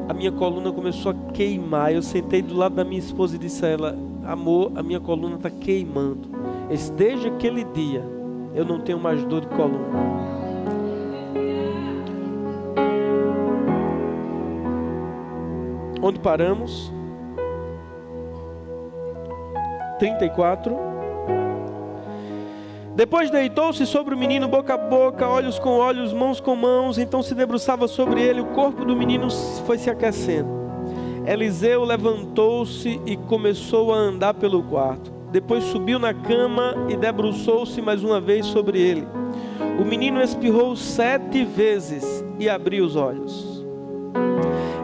a minha coluna começou a queimar. Eu sentei do lado da minha esposa e disse a ela: amor, a minha coluna está queimando. Desde aquele dia eu não tenho mais dor de coluna. Onde paramos? 34. Depois deitou-se sobre o menino boca a boca, olhos com olhos, mãos com mãos. Então se debruçava sobre ele, o corpo do menino foi se aquecendo. Eliseu levantou-se e começou a andar pelo quarto. Depois subiu na cama e debruçou-se mais uma vez sobre ele. O menino espirrou 7 vezes e abriu os olhos.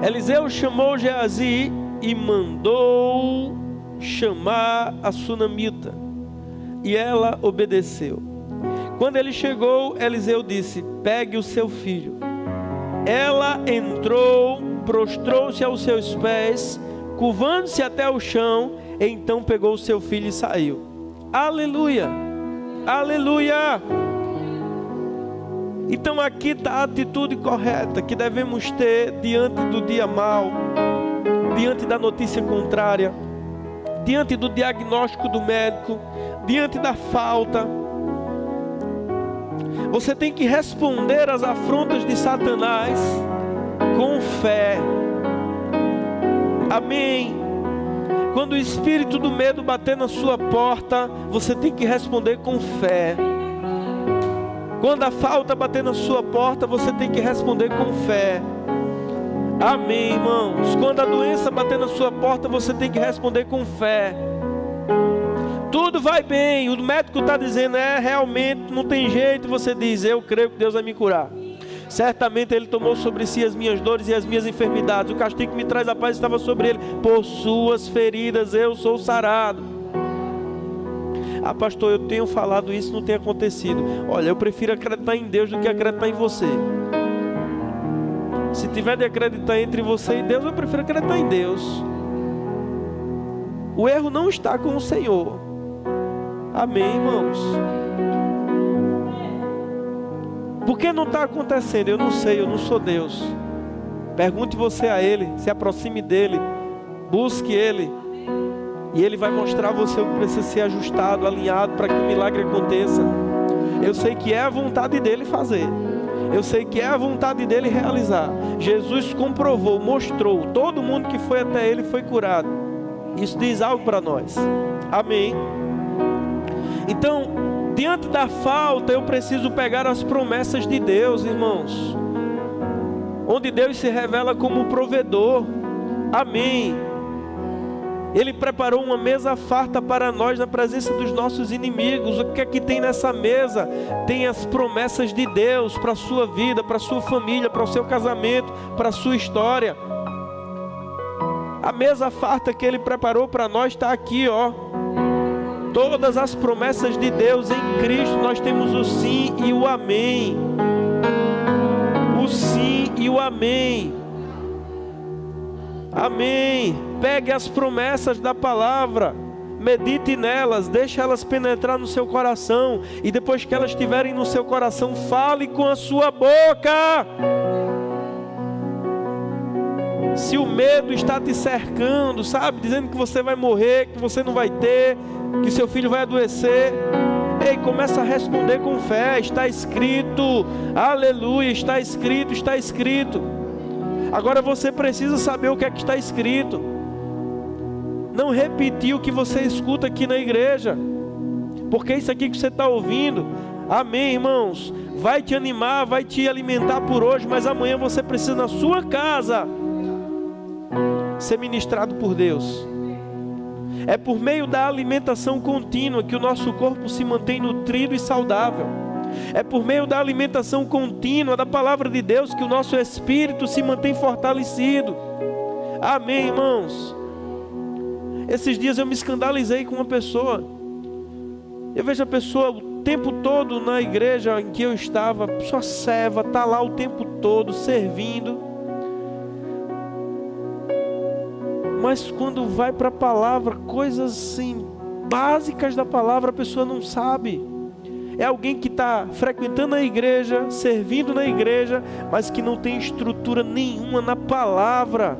Eliseu chamou Geazi e mandou chamar a sunamita, e ela obedeceu. Quando ele chegou, Eliseu disse: pegue o seu filho. Ela entrou, prostrou-se aos seus pés, curvando-se até o chão. Então pegou o seu filho e saiu. Aleluia, aleluia. Então aqui está a atitude correta que devemos ter diante do dia mau, diante da notícia contrária, diante do diagnóstico do médico, diante da falta. Você tem que responder às afrontas de Satanás com fé. Amém. Quando o espírito do medo bater na sua porta, você tem que responder com fé. Quando a falta bater na sua porta, você tem que responder com fé. Amém, irmãos. Quando a doença bater na sua porta, você tem que responder com fé. Tudo vai bem. O médico está dizendo, realmente não tem jeito. Você diz, eu creio que Deus vai me curar. Certamente Ele tomou sobre si as minhas dores e as minhas enfermidades. O castigo que me traz a paz estava sobre Ele. Por suas feridas eu sou sarado. Ah, pastor, eu tenho falado isso, não tem acontecido. Olha, eu prefiro acreditar em Deus do que acreditar em você. Se tiver de acreditar entre você e Deus, eu prefiro acreditar em Deus. O erro não está com o Senhor. Amém, irmãos? Por que não está acontecendo? Eu não sei, eu não sou Deus. Pergunte você a Ele, se aproxime dEle, busque Ele, e Ele vai mostrar a você o que precisa ser ajustado, alinhado, para que o milagre aconteça. Eu sei que é a vontade dEle fazer. Eu sei que é a vontade dEle realizar. Jesus comprovou, mostrou, todo mundo que foi até Ele foi curado. Isso diz algo para nós. Amém? Então, diante da falta, eu preciso pegar as promessas de Deus, irmãos. Onde Deus se revela como provedor. Amém. Ele preparou uma mesa farta para nós na presença dos nossos inimigos. O que é que tem nessa mesa? Tem as promessas de Deus para a sua vida, para a sua família, para o seu casamento, para a sua história. A mesa farta que Ele preparou para nós está aqui, ó. Todas as promessas de Deus em Cristo, nós temos o sim e o amém. O sim e o amém. Amém. Pegue as promessas da palavra, medite nelas, deixe elas penetrar no seu coração, e depois que elas estiverem no seu coração, fale com a sua boca. Se o medo está te cercando, sabe, dizendo que você vai morrer, que você não vai ter, que seu filho vai adoecer, ei, começa a responder com fé. Está escrito, aleluia, está escrito, está escrito. Agora você precisa saber o que é que está escrito. Não repetir o que você escuta aqui na igreja, porque isso aqui que você está ouvindo, amém, irmãos, vai te animar, vai te alimentar por hoje, mas amanhã você precisa na sua casa ser ministrado por Deus. É por meio da alimentação contínua que o nosso corpo se mantém nutrido e saudável. É por meio da alimentação contínua da palavra de Deus que o nosso espírito se mantém fortalecido. Amém, irmãos? Esses dias eu me escandalizei com uma pessoa. Eu vejo a pessoa o tempo todo na igreja em que eu estava, sua serva, está lá o tempo todo servindo. Mas quando vai para a palavra, coisas assim, básicas da palavra, a pessoa não sabe. É alguém que está frequentando a igreja, servindo na igreja, mas que não tem estrutura nenhuma na palavra.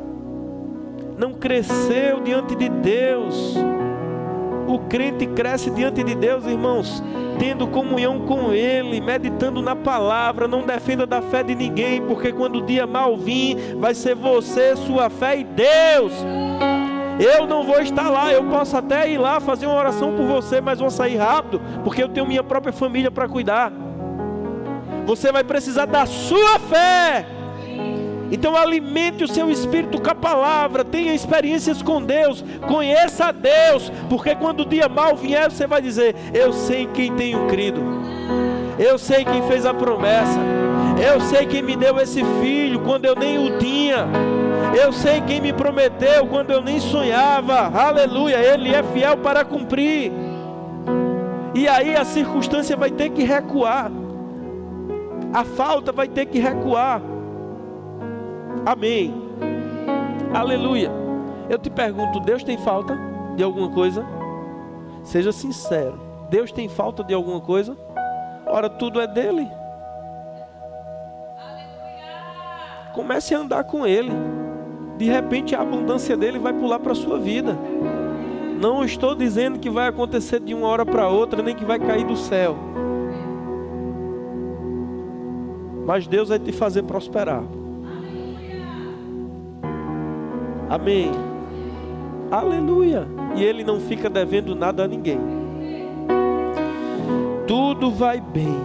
Não cresceu diante de Deus. O crente cresce diante de Deus, irmãos, tendo comunhão com Ele, meditando na palavra. Não defenda da fé de ninguém, porque quando o dia mal vir, vai ser você, sua fé e Deus. Eu não vou estar lá, eu posso até ir lá fazer uma oração por você, mas vou sair rápido, porque eu tenho minha própria família para cuidar. Você vai precisar da sua fé. Então alimente o seu espírito com a palavra, tenha experiências com Deus, conheça a Deus, porque quando o dia mal vier, você vai dizer: eu sei quem tenho crido, eu sei quem fez a promessa, eu sei quem me deu esse filho quando eu nem o tinha, eu sei quem me prometeu quando eu nem sonhava, aleluia, Ele é fiel para cumprir. E aí a circunstância vai ter que recuar, a falta vai ter que recuar. Amém, aleluia. Eu te pergunto, Deus tem falta de alguma coisa? Seja sincero, Deus tem falta de alguma coisa? Ora, tudo é dele. Comece a andar com Ele. De repente a abundância dele vai pular para a sua vida. Não estou dizendo que vai acontecer de uma hora para outra, nem que vai cair do céu, mas Deus vai te fazer prosperar. Amém, aleluia. E Ele não fica devendo nada a ninguém. Tudo vai bem,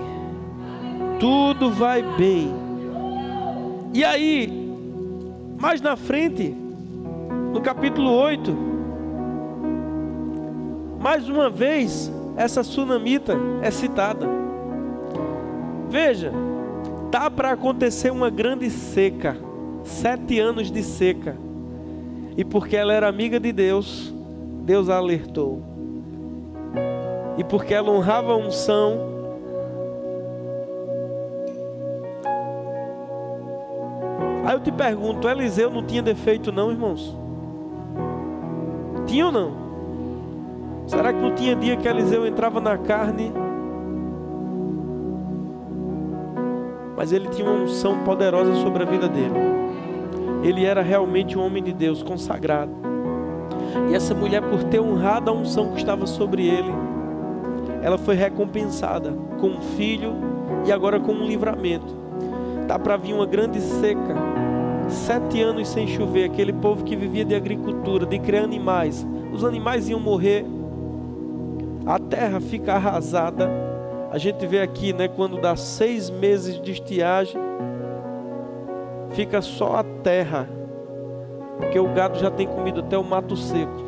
tudo vai bem. E aí, mais na frente, no capítulo 8, Mais uma vez, essa sunamita é citada. Veja, tá para acontecer uma grande seca, 7 anos de seca. E porque ela era amiga de Deus, Deus a alertou. E porque ela honrava a unção, aí eu te pergunto, Eliseu não tinha defeito não, irmãos? Tinha ou não? Será que não tinha dia que Eliseu entrava na carne? Mas ele tinha uma unção poderosa sobre a vida dele. Ele era realmente um homem de Deus, consagrado. E essa mulher, por ter honrado a unção que estava sobre ele, ela foi recompensada com um filho e agora com um livramento. Está para vir uma grande seca, 7 anos sem chover. Aquele povo que vivia de agricultura, de criar animais, os animais iam morrer, a terra fica arrasada. A gente vê aqui, né, quando dá 6 meses de estiagem, fica só a terra, porque o gado já tem comido até o mato seco.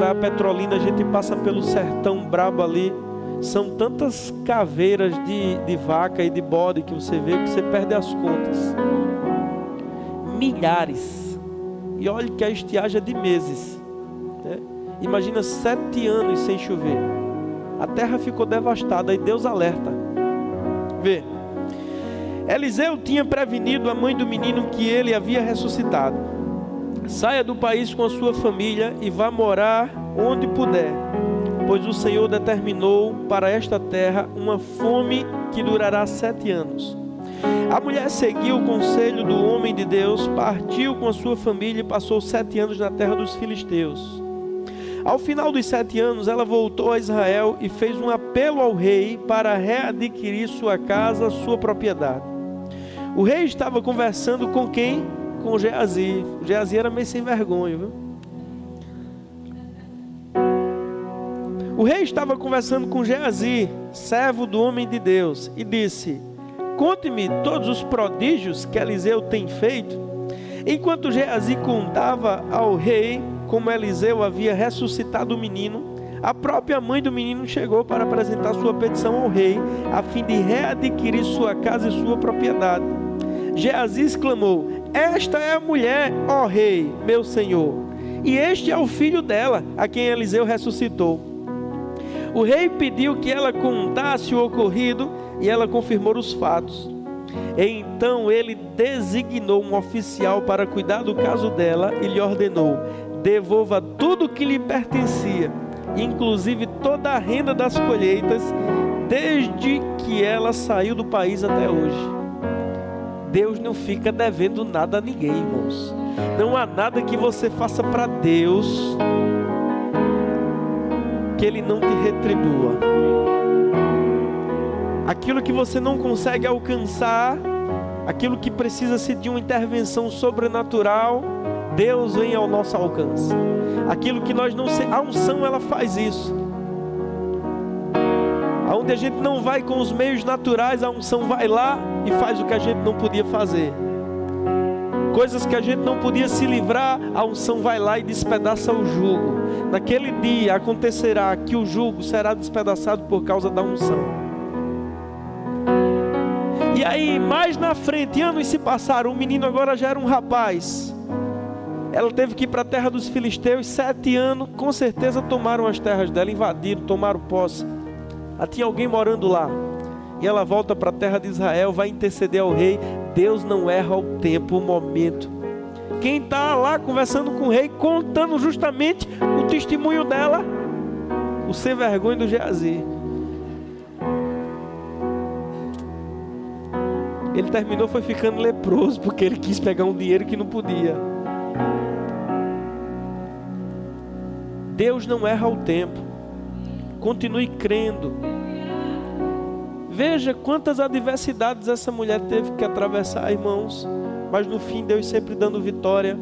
Da Petrolina a gente passa pelo sertão brabo ali, são tantas caveiras de vaca e de bode que você vê que você perde as contas. Milhares. E olha que a estiagem é de meses, né? Imagina 7 anos sem chover. A terra ficou devastada e Deus alerta. Vê, Eliseu tinha prevenido a mãe do menino que ele havia ressuscitado. Saia do país com a sua família e vá morar onde puder, pois o Senhor determinou para esta terra uma fome que durará 7 anos. A mulher seguiu o conselho do homem de Deus, partiu com a sua família e passou 7 anos na terra dos filisteus. Ao final dos 7 anos, ela voltou a Israel e fez um apelo ao rei para readquirir sua casa, sua propriedade. O rei estava conversando com quem? Com Geazi. Geazi era meio sem vergonha, viu? O rei estava conversando com Geazi, servo do homem de Deus, e disse: conte-me todos os prodígios que Eliseu tem feito. Enquanto Geazi contava ao rei como Eliseu havia ressuscitado o menino, a própria mãe do menino chegou para apresentar sua petição ao rei, a fim de readquirir sua casa e sua propriedade. Geazi exclamou: esta é a mulher, ó rei, meu senhor, e este é o filho dela, a quem Eliseu ressuscitou. O rei pediu que ela contasse o ocorrido, e ela confirmou os fatos. Então ele designou um oficial para cuidar do caso dela e lhe ordenou: devolva tudo que lhe pertencia, inclusive toda a renda das colheitas, desde que ela saiu do país até hoje. Deus não fica devendo nada a ninguém, irmãos. Não há nada que você faça para Deus que Ele não te retribua. Aquilo que você não consegue alcançar, aquilo que precisa-se de uma intervenção sobrenatural, Deus vem ao nosso alcance. Aquilo que nós não sei, a unção ela faz isso. Aonde a gente não vai com os meios naturais, a unção vai lá e faz o que a gente não podia fazer. Coisas que a gente não podia se livrar, a unção vai lá e despedaça o jugo. Naquele dia acontecerá que o jugo será despedaçado por causa da unção. E aí, mais na frente, anos se passaram, o menino agora já era um rapaz. Ela teve que ir para a terra dos filisteus, 7 anos, com certeza tomaram as terras dela, invadiram, tomaram posse. Tinha alguém morando lá. E ela volta para a terra de Israel, vai interceder ao rei. Deus não erra o tempo, o momento. Quem está lá conversando com o rei, contando justamente o testemunho dela, o sem vergonha do Geazi. Ele terminou, foi ficando leproso, porque ele quis pegar um dinheiro que não podia. Deus não erra o tempo. Continue crendo. Veja quantas adversidades essa mulher teve que atravessar, irmãos. Mas no fim, Deus sempre dando vitória.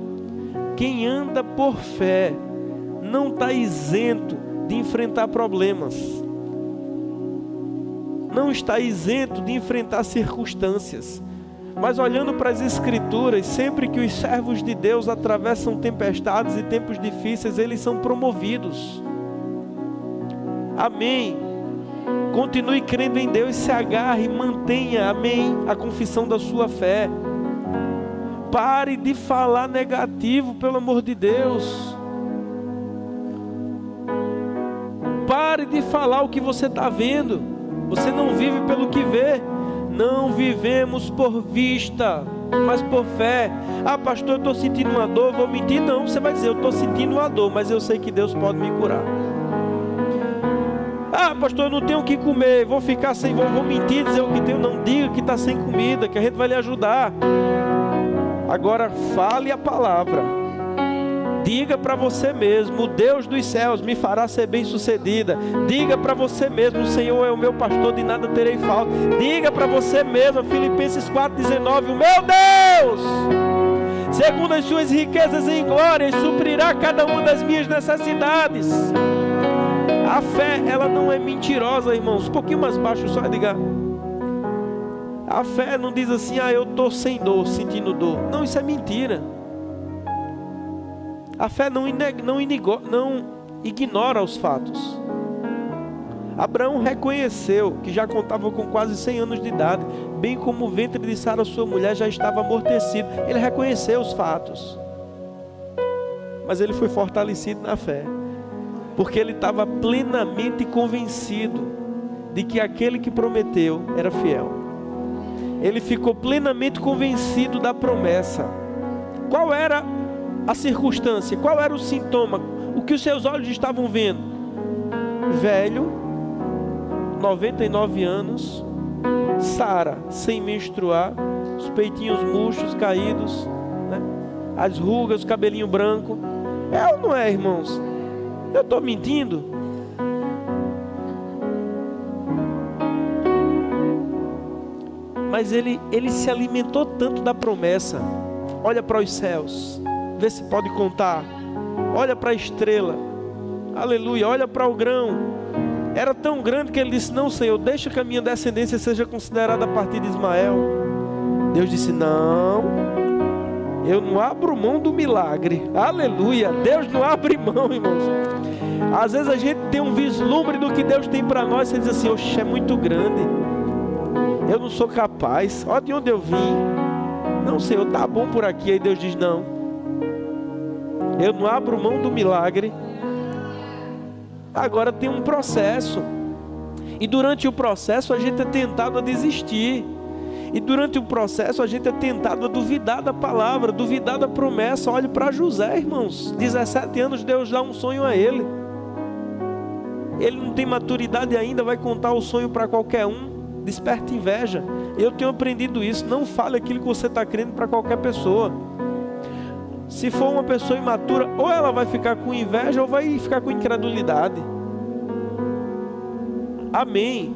Quem anda por fé não está isento de enfrentar problemas. Não está isento de enfrentar circunstâncias. Mas olhando para as Escrituras, sempre que os servos de Deus atravessam tempestades e tempos difíceis, eles são promovidos. Amém. Continue crendo em Deus, se agarre, mantenha, amém, a confissão da sua fé. Pare de falar negativo, pelo amor de Deus. Pare de falar o que você está vendo. Você não vive pelo que vê. Não vivemos por vista, mas por fé. Ah, pastor, eu estou sentindo uma dor, vou mentir? Não, você vai dizer, eu estou sentindo uma dor, mas eu sei que Deus pode me curar. Ah, pastor, eu não tenho o que comer, vou ficar sem, vou mentir, dizer o que tenho. Não diga que está sem comida, que a gente vai lhe ajudar. Agora fale a palavra. Diga para você mesmo, o Deus dos céus me fará ser bem sucedida. Diga para você mesmo, o Senhor é o meu pastor, de nada terei falta. Diga para você mesmo, Filipenses 4,19, o meu Deus, segundo as suas riquezas em glória, suprirá cada uma das minhas necessidades. A fé, ela não é mentirosa, irmãos. Um pouquinho mais baixo, só diga. A fé não diz assim, ah, eu estou sem dor, sentindo dor. Não, isso é mentira. A fé não ignora os fatos. Abraão reconheceu que já contava com quase 100 anos de idade, bem como o ventre de Sara, sua mulher, já estava amortecido. Ele reconheceu os fatos, mas ele foi fortalecido na fé, porque ele estava plenamente convencido de que aquele que prometeu era fiel. Ele ficou plenamente convencido da promessa. Qual era a circunstância? Qual era o sintoma? O que os seus olhos estavam vendo? Velho, 99 anos, Sara sem menstruar, os peitinhos murchos, caídos, né? As rugas, o cabelinho branco. É ou não é, irmãos? Eu estou mentindo? Mas ele se alimentou tanto da promessa. Olha para os céus, vê se pode contar. Olha para a estrela, aleluia. Olha para o grão. Era tão grande que ele disse, não, Senhor, deixa que a minha descendência seja considerada a partir de Ismael. Deus disse, não, eu não abro mão do milagre. Aleluia. Deus não abre mão, irmãos. Às vezes a gente tem um vislumbre do que Deus tem para nós. Você diz assim, oxe, é muito grande, eu não sou capaz, olha de onde eu vim. Não, Senhor, tá bom por aqui. Aí Deus diz, não, eu não abro mão do milagre. Agora tem um processo, e durante o processo a gente é tentado a desistir, e durante o processo a gente é tentado a duvidar da palavra, duvidar da promessa. Olhe para José, irmãos, 17 anos, Deus dá um sonho a ele. Ele não tem maturidade ainda, vai contar o sonho para qualquer um. Desperta inveja. Eu tenho aprendido isso. Não fale aquilo que você está crendo para qualquer pessoa. Se for uma pessoa imatura, ou ela vai ficar com inveja ou vai ficar com incredulidade. Amém.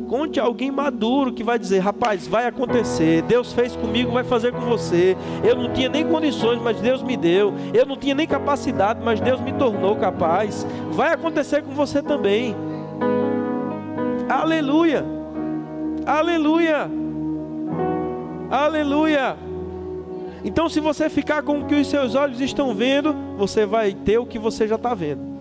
Conte a alguém maduro que vai dizer, rapaz, vai acontecer. Deus fez comigo, vai fazer com você. Eu não tinha nem condições, mas Deus me deu. Eu não tinha nem capacidade, mas Deus me tornou capaz. Vai acontecer com você também. Aleluia. Aleluia. Aleluia. Então, se você ficar com o que os seus olhos estão vendo, você vai ter o que você já está vendo.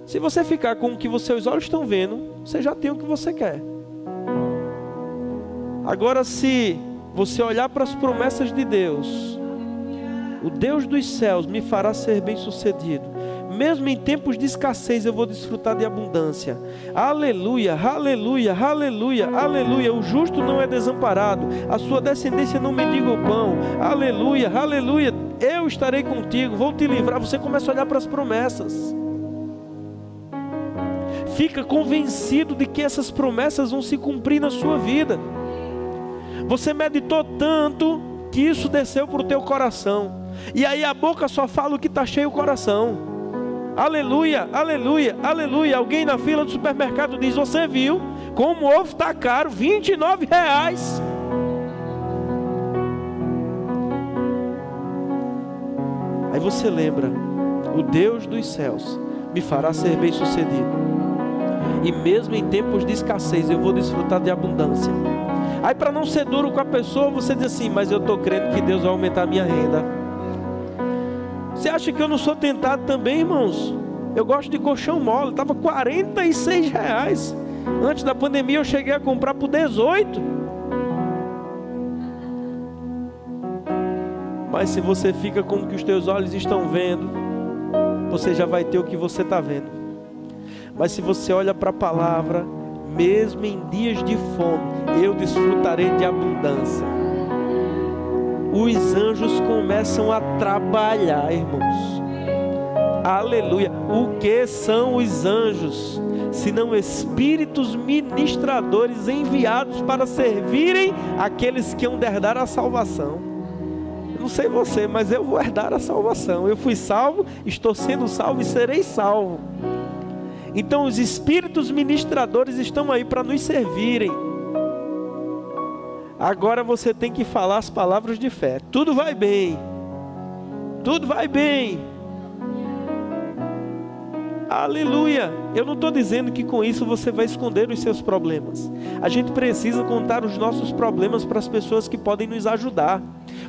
Se você ficar com o que os seus olhos estão vendo, você já tem o que você quer. Agora, se você olhar para as promessas de Deus, o Deus dos céus me fará ser bem sucedido. Mesmo em tempos de escassez eu vou desfrutar de abundância. Aleluia, aleluia, aleluia, aleluia. O justo não é desamparado, a sua descendência não mendiga o pão. Aleluia, aleluia. Eu estarei contigo, vou te livrar. Você começa a olhar para as promessas. Fica convencido de que essas promessas vão se cumprir na sua vida. Você meditou tanto que isso desceu para o teu coração. E aí a boca só fala o que está cheio o coração. Aleluia, aleluia, aleluia. Alguém na fila do supermercado diz, você viu como o ovo está caro, R$29. Aí você lembra, o Deus dos céus me fará ser bem sucedido. E mesmo em tempos de escassez, eu vou desfrutar de abundância. Aí, para não ser duro com a pessoa, você diz assim: mas eu estou crendo que Deus vai aumentar a minha renda. Você acha que eu não sou tentado também, irmãos? Eu gosto de colchão mole, estava R$46. Antes da pandemia eu cheguei a comprar por 18. Mas se você fica com o que os teus olhos estão vendo, você já vai ter o que você está vendo. Mas se você olha para a palavra, mesmo em dias de fome, eu desfrutarei de abundância. Os anjos começam a trabalhar, irmãos. Aleluia. O que são os anjos? Senão espíritos ministradores enviados para servirem aqueles que hão de herdar a salvação. Eu não sei você, mas eu vou herdar a salvação. Eu fui salvo, estou sendo salvo e serei salvo. Então os espíritos ministradores estão aí para nos servirem. Agora você tem que falar as palavras de fé. Tudo vai bem. Tudo vai bem. Aleluia. Eu não estou dizendo que com isso você vai esconder os seus problemas. A gente precisa contar os nossos problemas para as pessoas que podem nos ajudar.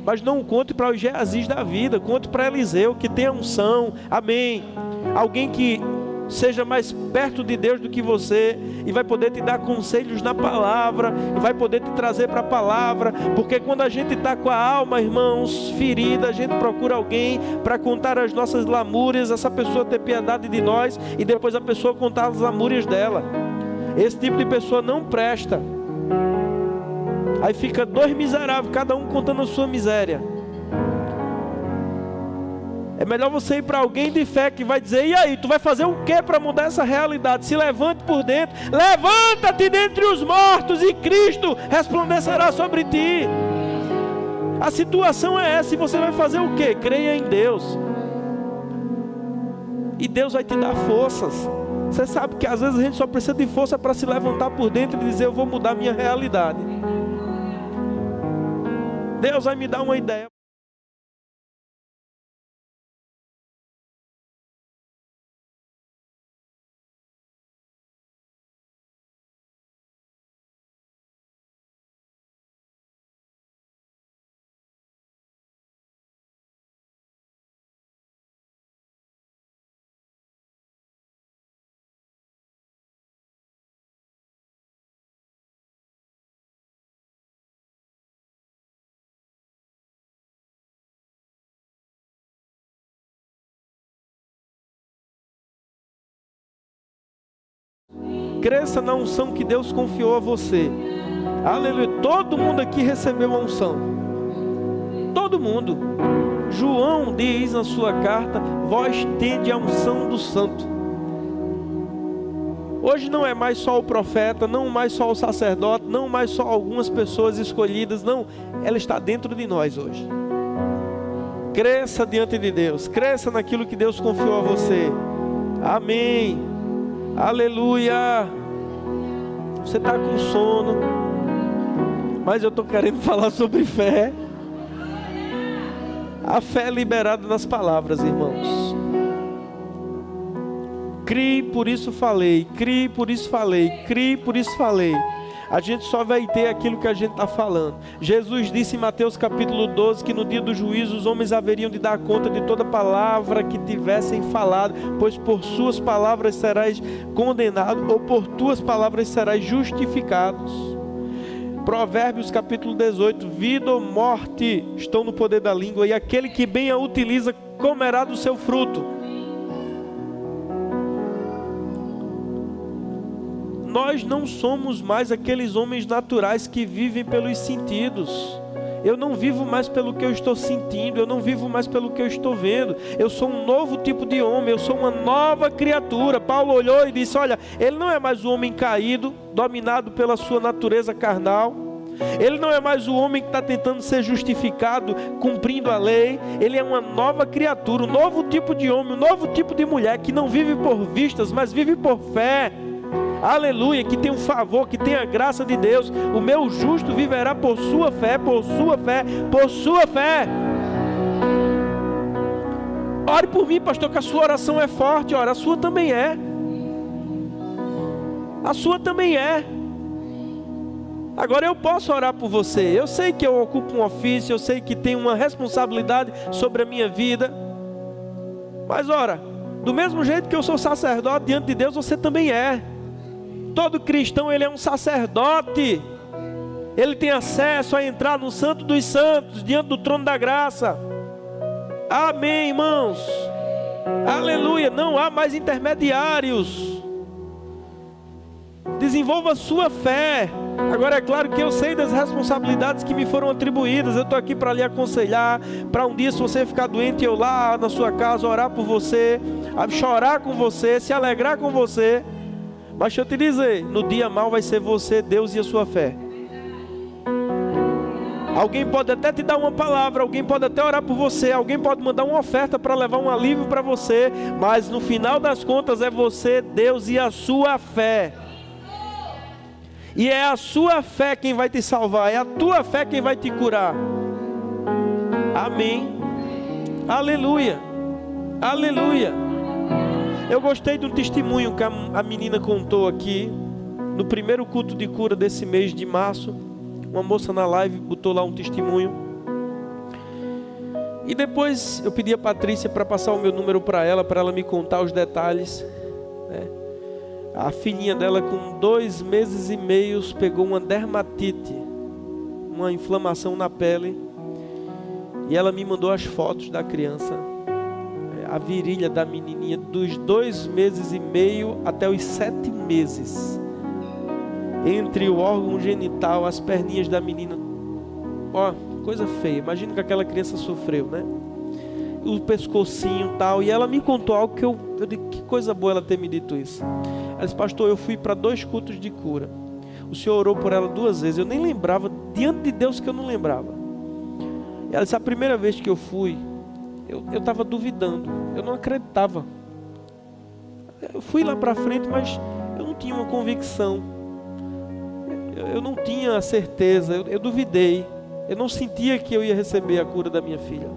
Mas não conte para os Geazis da vida. Conte para Eliseu, que tem a unção. Amém. Alguém que seja mais perto de Deus do que você, e vai poder te dar conselhos na palavra, e vai poder te trazer para a palavra. Porque quando a gente está com a alma, irmãos, ferida, a gente procura alguém para contar as nossas lamúrias, essa pessoa ter piedade de nós, e depois a pessoa contar as lamúrias dela. Esse tipo de pessoa não presta. Aí fica dois miseráveis, cada um contando a sua miséria. É melhor você ir para alguém de fé que vai dizer: e aí, tu vai fazer o que para mudar essa realidade? Se levante por dentro, levanta-te dentre os mortos e Cristo resplandecerá sobre ti. A situação é essa, e você vai fazer o que? Creia em Deus, e Deus vai te dar forças. Você sabe que às vezes a gente só precisa de força para se levantar por dentro e dizer: eu vou mudar minha realidade. Deus vai me dar uma ideia. Cresça na unção que Deus confiou a você. Aleluia. Todo mundo aqui recebeu a unção. Todo mundo. João diz na sua carta: vós tendes a unção do santo. Hoje não é mais só o profeta, não mais só o sacerdote, não mais só algumas pessoas escolhidas. Não, ela está dentro de nós hoje. Cresça diante de Deus. Cresça naquilo que Deus confiou a você. Amém. Aleluia. Você está com sono, mas eu estou querendo falar sobre fé. A fé é liberada nas palavras, irmãos. Crie, por isso falei. Crie, por isso falei. Crie, por isso falei. A gente só vai ter aquilo que a gente está falando. Jesus disse em Mateus capítulo 12 que no dia do juízo os homens haveriam de dar conta de toda palavra que tivessem falado, pois por suas palavras serás condenado, ou por tuas palavras serás justificados. Provérbios capítulo 18: vida ou morte estão no poder da língua, e aquele que bem a utiliza comerá do seu fruto. Nós não somos mais aqueles homens naturais que vivem pelos sentidos. Eu não vivo mais pelo que eu estou sentindo, eu não vivo mais pelo que eu estou vendo. Eu sou um novo tipo de homem, eu sou uma nova criatura. Paulo olhou e disse: olha, ele não é mais o homem caído, dominado pela sua natureza carnal. Ele não é mais o homem que está tentando ser justificado, cumprindo a lei. Ele é uma nova criatura, um novo tipo de homem, um novo tipo de mulher, que não vive por vistas, mas vive por fé. Aleluia, que tem um favor, que tem a graça de Deus. O meu justo viverá por sua fé, por sua fé, por sua fé. Ore por mim, pastor, que a sua oração é forte. Ora, a sua também é. a sua também é. Agora eu posso orar por você. Eu sei que eu ocupo um ofício, eu sei que tenho uma responsabilidade sobre a minha vida. Mas ora, do mesmo jeito que eu sou sacerdote diante de Deus, você também é. Todo cristão, ele é um sacerdote. Ele tem acesso a entrar no Santo dos Santos, diante do trono da graça. Amém, irmãos. Aleluia. Não há mais intermediários. Desenvolva a sua fé. Agora é claro que eu sei das responsabilidades que me foram atribuídas. Eu estou aqui para lhe aconselhar, para um dia, se você ficar doente, eu lá na sua casa orar por você, chorar com você, se alegrar com você. Mas deixa eu te dizer, no dia mal vai ser você, Deus e a sua fé. Alguém pode até te dar uma palavra, alguém pode até orar por você, alguém pode mandar uma oferta para levar um alívio para você, mas no final das contas é você, Deus e a sua fé. E é a sua fé quem vai te salvar, é a tua fé quem vai te curar. Amém. Aleluia. Aleluia. Eu gostei do testemunho que a menina contou aqui, no primeiro culto de cura desse mês de março. Uma moça na live botou lá um testemunho. E depois eu pedi a Patrícia para passar o meu número para ela me contar os detalhes, né? A filhinha dela, com 2 meses e meio, pegou uma dermatite, uma inflamação na pele. E ela me mandou as fotos da criança. A virilha da menininha, dos 2 meses e meio até os 7 meses. Entre o órgão genital, as perninhas da menina. Ó, coisa feia. Imagina que aquela criança sofreu, né? O pescocinho e tal. E ela me contou algo que eu digo, que coisa boa ela ter me dito isso. Ela disse: pastor, eu fui para 2 cultos de cura. O senhor orou por ela 2 vezes. Eu nem lembrava, diante de Deus que eu não lembrava. E ela disse: a primeira vez que eu fui, eu estava duvidando. Eu não acreditava. Eu fui lá para frente, mas eu não tinha uma convicção. Eu não tinha certeza, eu duvidei. Eu não sentia que eu ia receber a cura da minha filha.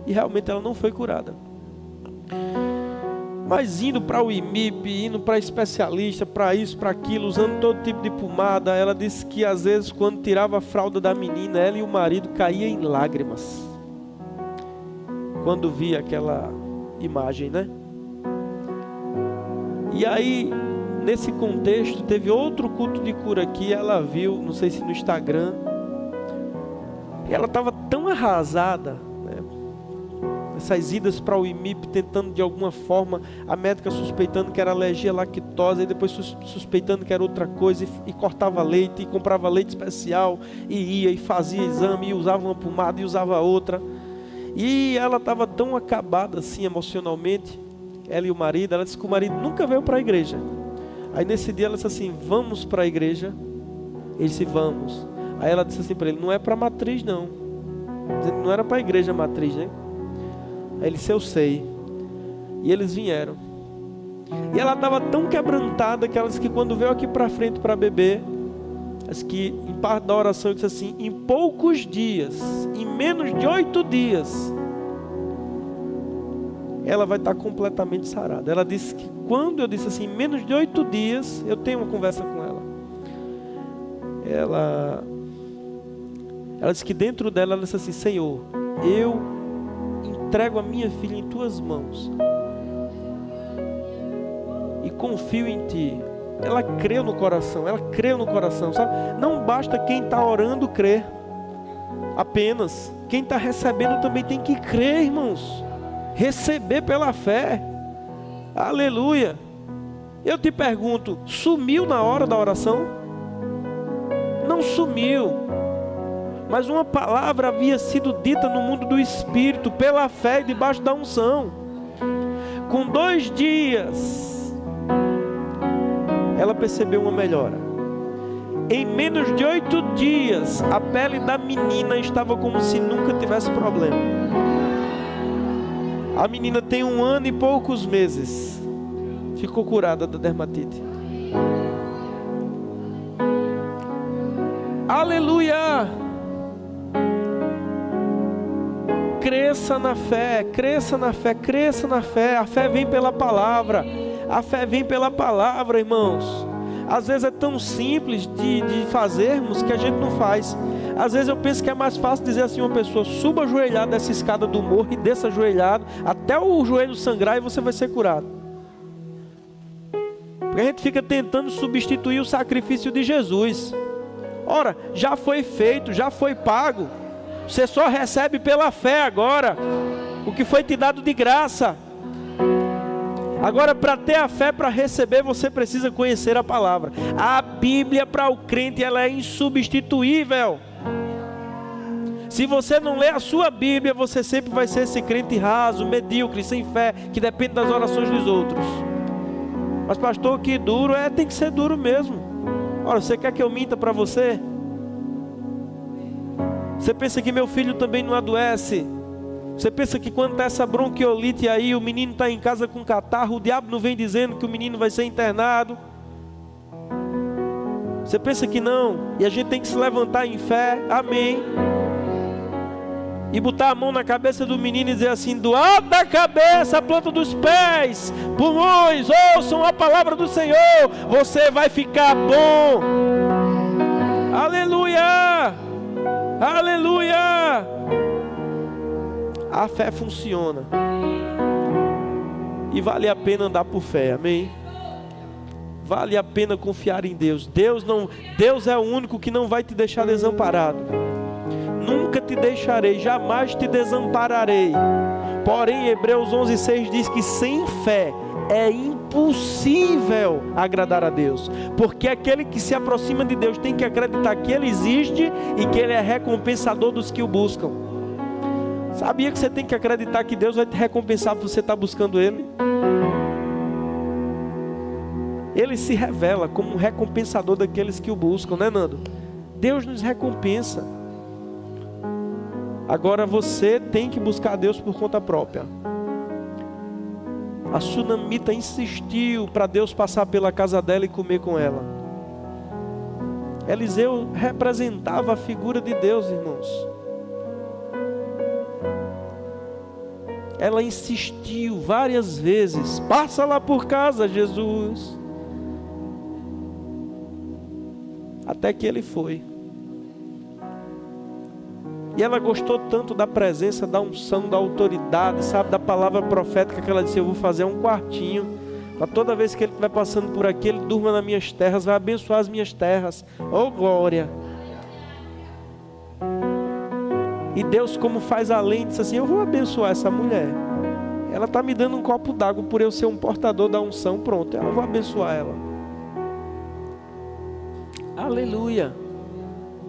E realmente ela não foi curada. Mas indo para o IMIP, indo para especialista, para isso, para aquilo, usando todo tipo de pomada, ela disse que às vezes quando tirava a fralda da menina, ela e o marido caíam em lágrimas quando via aquela imagem, né? E aí, nesse contexto, teve outro culto de cura aqui, ela viu, não sei se no Instagram, e ela estava tão arrasada, né? Essas idas para o IMIP, tentando de alguma forma, a médica suspeitando que era alergia à lactose, e depois suspeitando que era outra coisa, e cortava leite, e comprava leite especial, e ia, e fazia exame, e usava uma pomada, e usava outra. E ela estava tão acabada assim emocionalmente, ela e o marido. Ela disse que o marido nunca veio para a igreja. Aí nesse dia ela disse assim: vamos para a igreja? Ele disse: vamos. Aí ela disse assim para ele: não é para a matriz não. Dizendo, não era para a igreja matriz, né? Aí ele disse: eu sei. E eles vieram. E ela estava tão quebrantada que ela disse que quando veio aqui para frente para beber, disse que em parte da oração eu disse assim: em poucos dias, em menos de 8 dias, ela vai estar completamente sarada. Ela disse que quando eu disse assim, em menos de 8 dias, eu tenho uma conversa com ela. Ela disse que dentro dela, ela disse assim: Senhor, eu entrego a minha filha em tuas mãos e confio em ti. Ela creu no coração, sabe? Não basta quem está orando crer apenas. Quem está recebendo também tem que crer, irmãos. Receber pela fé. Aleluia. Eu te pergunto, sumiu na hora da oração? Não sumiu. Mas uma palavra havia sido dita no mundo do Espírito, pela fé e debaixo da unção. Com 2 dias, ela percebeu uma melhora. Em menos de 8 dias, a pele da menina estava como se nunca tivesse problema. A menina tem 1 ano e poucos meses. Ficou curada da dermatite. Aleluia! Cresça na fé, cresça na fé, cresça na fé. A fé vem pela palavra. A fé vem pela palavra, irmãos. Às vezes é tão simples de fazermos que a gente não faz. Às vezes eu penso que é mais fácil dizer assim, uma pessoa suba ajoelhado dessa escada do morro e desça ajoelhado até o joelho sangrar e você vai ser curado. Porque a gente fica tentando substituir o sacrifício de Jesus. Ora, já foi feito, já foi pago. Você só recebe pela fé agora o que foi te dado de graça. Agora, para ter a fé, para receber, você precisa conhecer a palavra. A Bíblia para o crente, ela é insubstituível. Se você não lê a sua Bíblia, você sempre vai ser esse crente raso, medíocre, sem fé, que depende das orações dos outros. Mas pastor, que duro, tem que ser duro mesmo. Ora, você quer que eu minta para você? Você pensa que meu filho também não adoece? Você pensa que quando está essa bronquiolite aí, o menino está em casa com catarro, o diabo não vem dizendo que o menino vai ser internado? Você pensa que não? E a gente tem que se levantar em fé, amém, e botar a mão na cabeça do menino e dizer assim, do alto da cabeça, a planta dos pés, pulmões, ouçam a palavra do Senhor, você vai ficar bom. Aleluia! Aleluia! A fé funciona. E vale a pena andar por fé, amém? Vale a pena confiar em Deus. Deus é o único que não vai te deixar desamparado. Nunca te deixarei, jamais te desampararei. Porém, Hebreus 11:6 diz que sem fé é impossível agradar a Deus. Porque aquele que se aproxima de Deus tem que acreditar que Ele existe e que Ele é recompensador dos que o buscam. Sabia que você tem que acreditar que Deus vai te recompensar por você estar buscando Ele? Ele se revela como um recompensador daqueles que o buscam, né, Nando? Deus nos recompensa. Agora você tem que buscar Deus por conta própria. A sunamita insistiu para Deus passar pela casa dela e comer com ela. Eliseu representava a figura de Deus, irmãos. Ela insistiu várias vezes, passa lá por casa, Jesus. Até que ele foi. E ela gostou tanto da presença, da unção, da autoridade, sabe, da palavra profética, que ela disse, eu vou fazer um quartinho, para toda vez que ele estiver passando por aqui, ele durma nas minhas terras, vai abençoar as minhas terras. Oh glória! E Deus, como faz além, disse assim, eu vou abençoar essa mulher. Ela está me dando um copo d'água por eu ser um portador da unção, pronto, eu vou abençoar ela. Aleluia!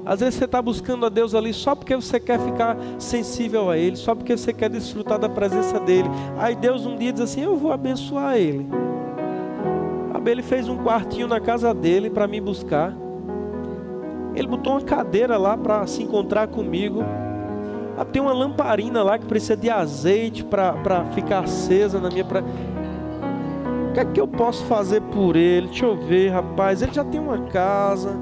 Às vezes você está buscando a Deus ali só porque você quer ficar sensível a Ele, só porque você quer desfrutar da presença dEle. Aí Deus um dia diz assim, eu vou abençoar ele. Ele fez um quartinho na casa dele para me buscar. Ele botou uma cadeira lá para se encontrar comigo. Tem uma lamparina lá que precisa de azeite para ficar acesa na minha... O que é que eu posso fazer por ele? Deixa eu ver, rapaz. Ele já tem uma casa,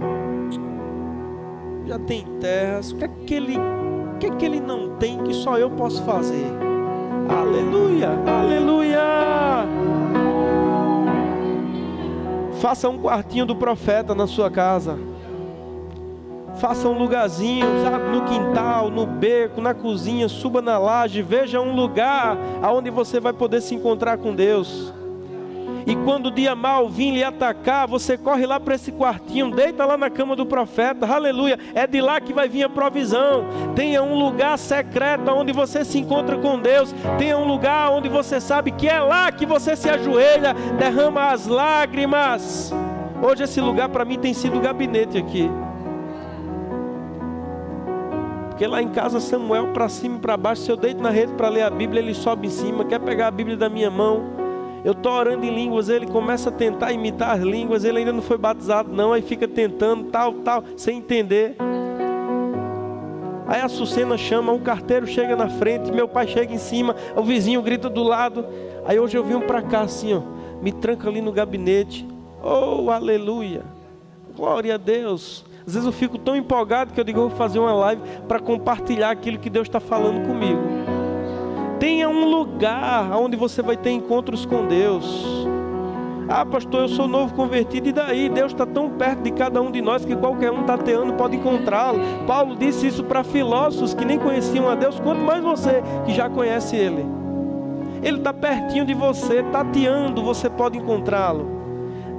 já tem terras. O que é que ele não tem que só eu posso fazer? Aleluia, aleluia. Faça um quartinho do profeta na sua casa. Faça um lugarzinho, sabe, no quintal, no beco, na cozinha, suba na laje, veja um lugar aonde você vai poder se encontrar com Deus. E quando o dia mal vir lhe atacar, você corre lá para esse quartinho, deita lá na cama do profeta, aleluia, é de lá que vai vir a provisão. Tenha um lugar secreto onde você se encontra com Deus, tenha um lugar onde você sabe que é lá que você se ajoelha, derrama as lágrimas. Hoje esse lugar para mim tem sido o gabinete aqui. Porque lá em casa Samuel para cima e para baixo, se eu deito na rede para ler a Bíblia, ele sobe em cima, quer pegar a Bíblia da minha mão. Eu estou orando em línguas, ele começa a tentar imitar as línguas, ele ainda não foi batizado não, aí fica tentando, tal, sem entender. Aí a Sucena chama, um carteiro chega na frente, meu pai chega em cima, o vizinho grita do lado. Aí hoje eu vim para cá assim, ó, me tranca ali no gabinete. Oh, aleluia, glória a Deus. Às vezes eu fico tão empolgado que eu digo, eu vou fazer uma live para compartilhar aquilo que Deus está falando comigo. Tenha um lugar onde você vai ter encontros com Deus. Ah, pastor, eu sou novo convertido, e daí? Deus está tão perto de cada um de nós que qualquer um tateando pode encontrá-lo. Paulo disse isso para filósofos que nem conheciam a Deus, quanto mais você que já conhece Ele. Ele está pertinho de você, tateando, você pode encontrá-lo.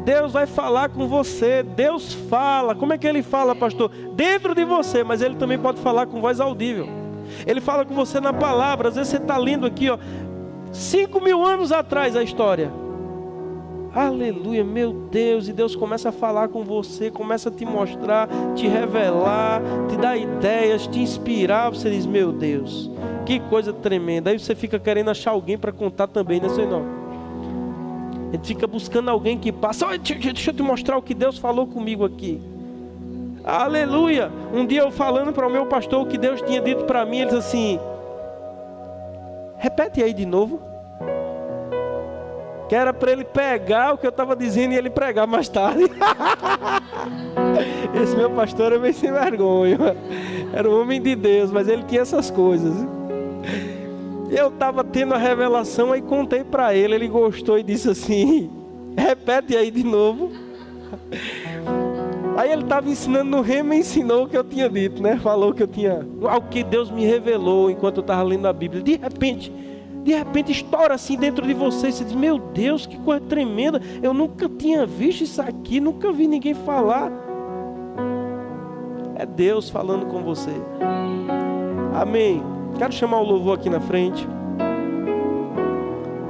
Deus vai falar com você. Deus fala. Como é que Ele fala, pastor? Dentro de você, mas Ele também pode falar com voz audível. Ele fala com você na palavra. Às vezes você está lendo aqui, 5.000 anos atrás a história. Aleluia, meu Deus. E Deus começa a falar com você, começa a te mostrar, te revelar, te dar ideias, te inspirar. Você diz, meu Deus, que coisa tremenda. Aí você fica querendo achar alguém para contar também, né, Senhor? A gente fica buscando alguém que passa. Deixa eu te mostrar o que Deus falou comigo aqui. Aleluia. Um dia eu falando para o meu pastor o que Deus tinha dito para mim, ele disse assim, repete aí de novo. Que era para ele pegar o que eu estava dizendo e ele pregar mais tarde. Esse meu pastor era meio sem vergonha. Era um homem de Deus, mas ele tinha essas coisas. Eu estava tendo a revelação, aí contei para ele, ele gostou e disse assim, repete aí de novo. Aí ele estava ensinando no remo e ensinou o que eu tinha dito, né? Falou que eu tinha, algo que Deus me revelou enquanto eu estava lendo a Bíblia. De repente estoura assim dentro de você, você diz, meu Deus, que coisa tremenda, eu nunca tinha visto isso aqui, nunca vi ninguém falar. É Deus falando com você. Amém. Quero chamar o louvor aqui na frente.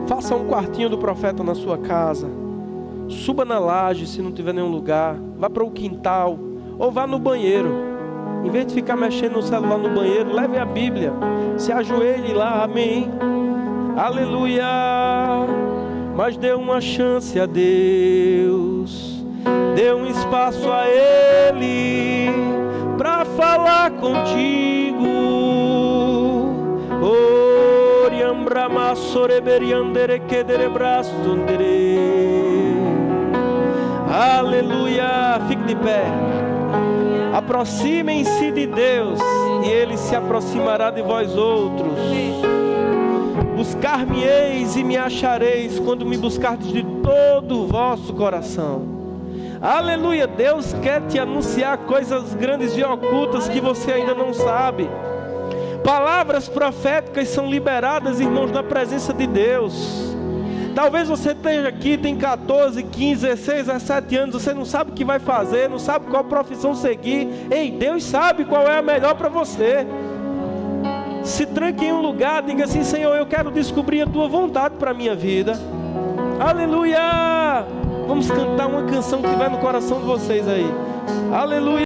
Faça um quartinho do profeta na sua casa. Suba na laje se não tiver nenhum lugar. Vá para o quintal. Ou vá no banheiro. Em vez de ficar mexendo no celular no banheiro, leve a Bíblia. Se ajoelhe lá, amém. Aleluia. Mas dê uma chance a Deus. Dê um espaço a Ele para falar contigo. Aleluia. Fique de pé. Aproximem-se de Deus e Ele se aproximará de vós outros. Buscar-me-eis e me achareis quando me buscardes de todo o vosso coração. Aleluia. Deus quer te anunciar coisas grandes e ocultas que você ainda não sabe. Palavras proféticas são liberadas, irmãos, na presença de Deus. Talvez você esteja aqui, tem 14, 15, 16, 17 anos, você não sabe o que vai fazer, não sabe qual profissão seguir. Ei, Deus sabe qual é a melhor para você. Se tranque em um lugar, diga assim, Senhor, eu quero descobrir a Tua vontade para a minha vida. Aleluia! Vamos cantar uma canção que vai no coração de vocês aí. Aleluia!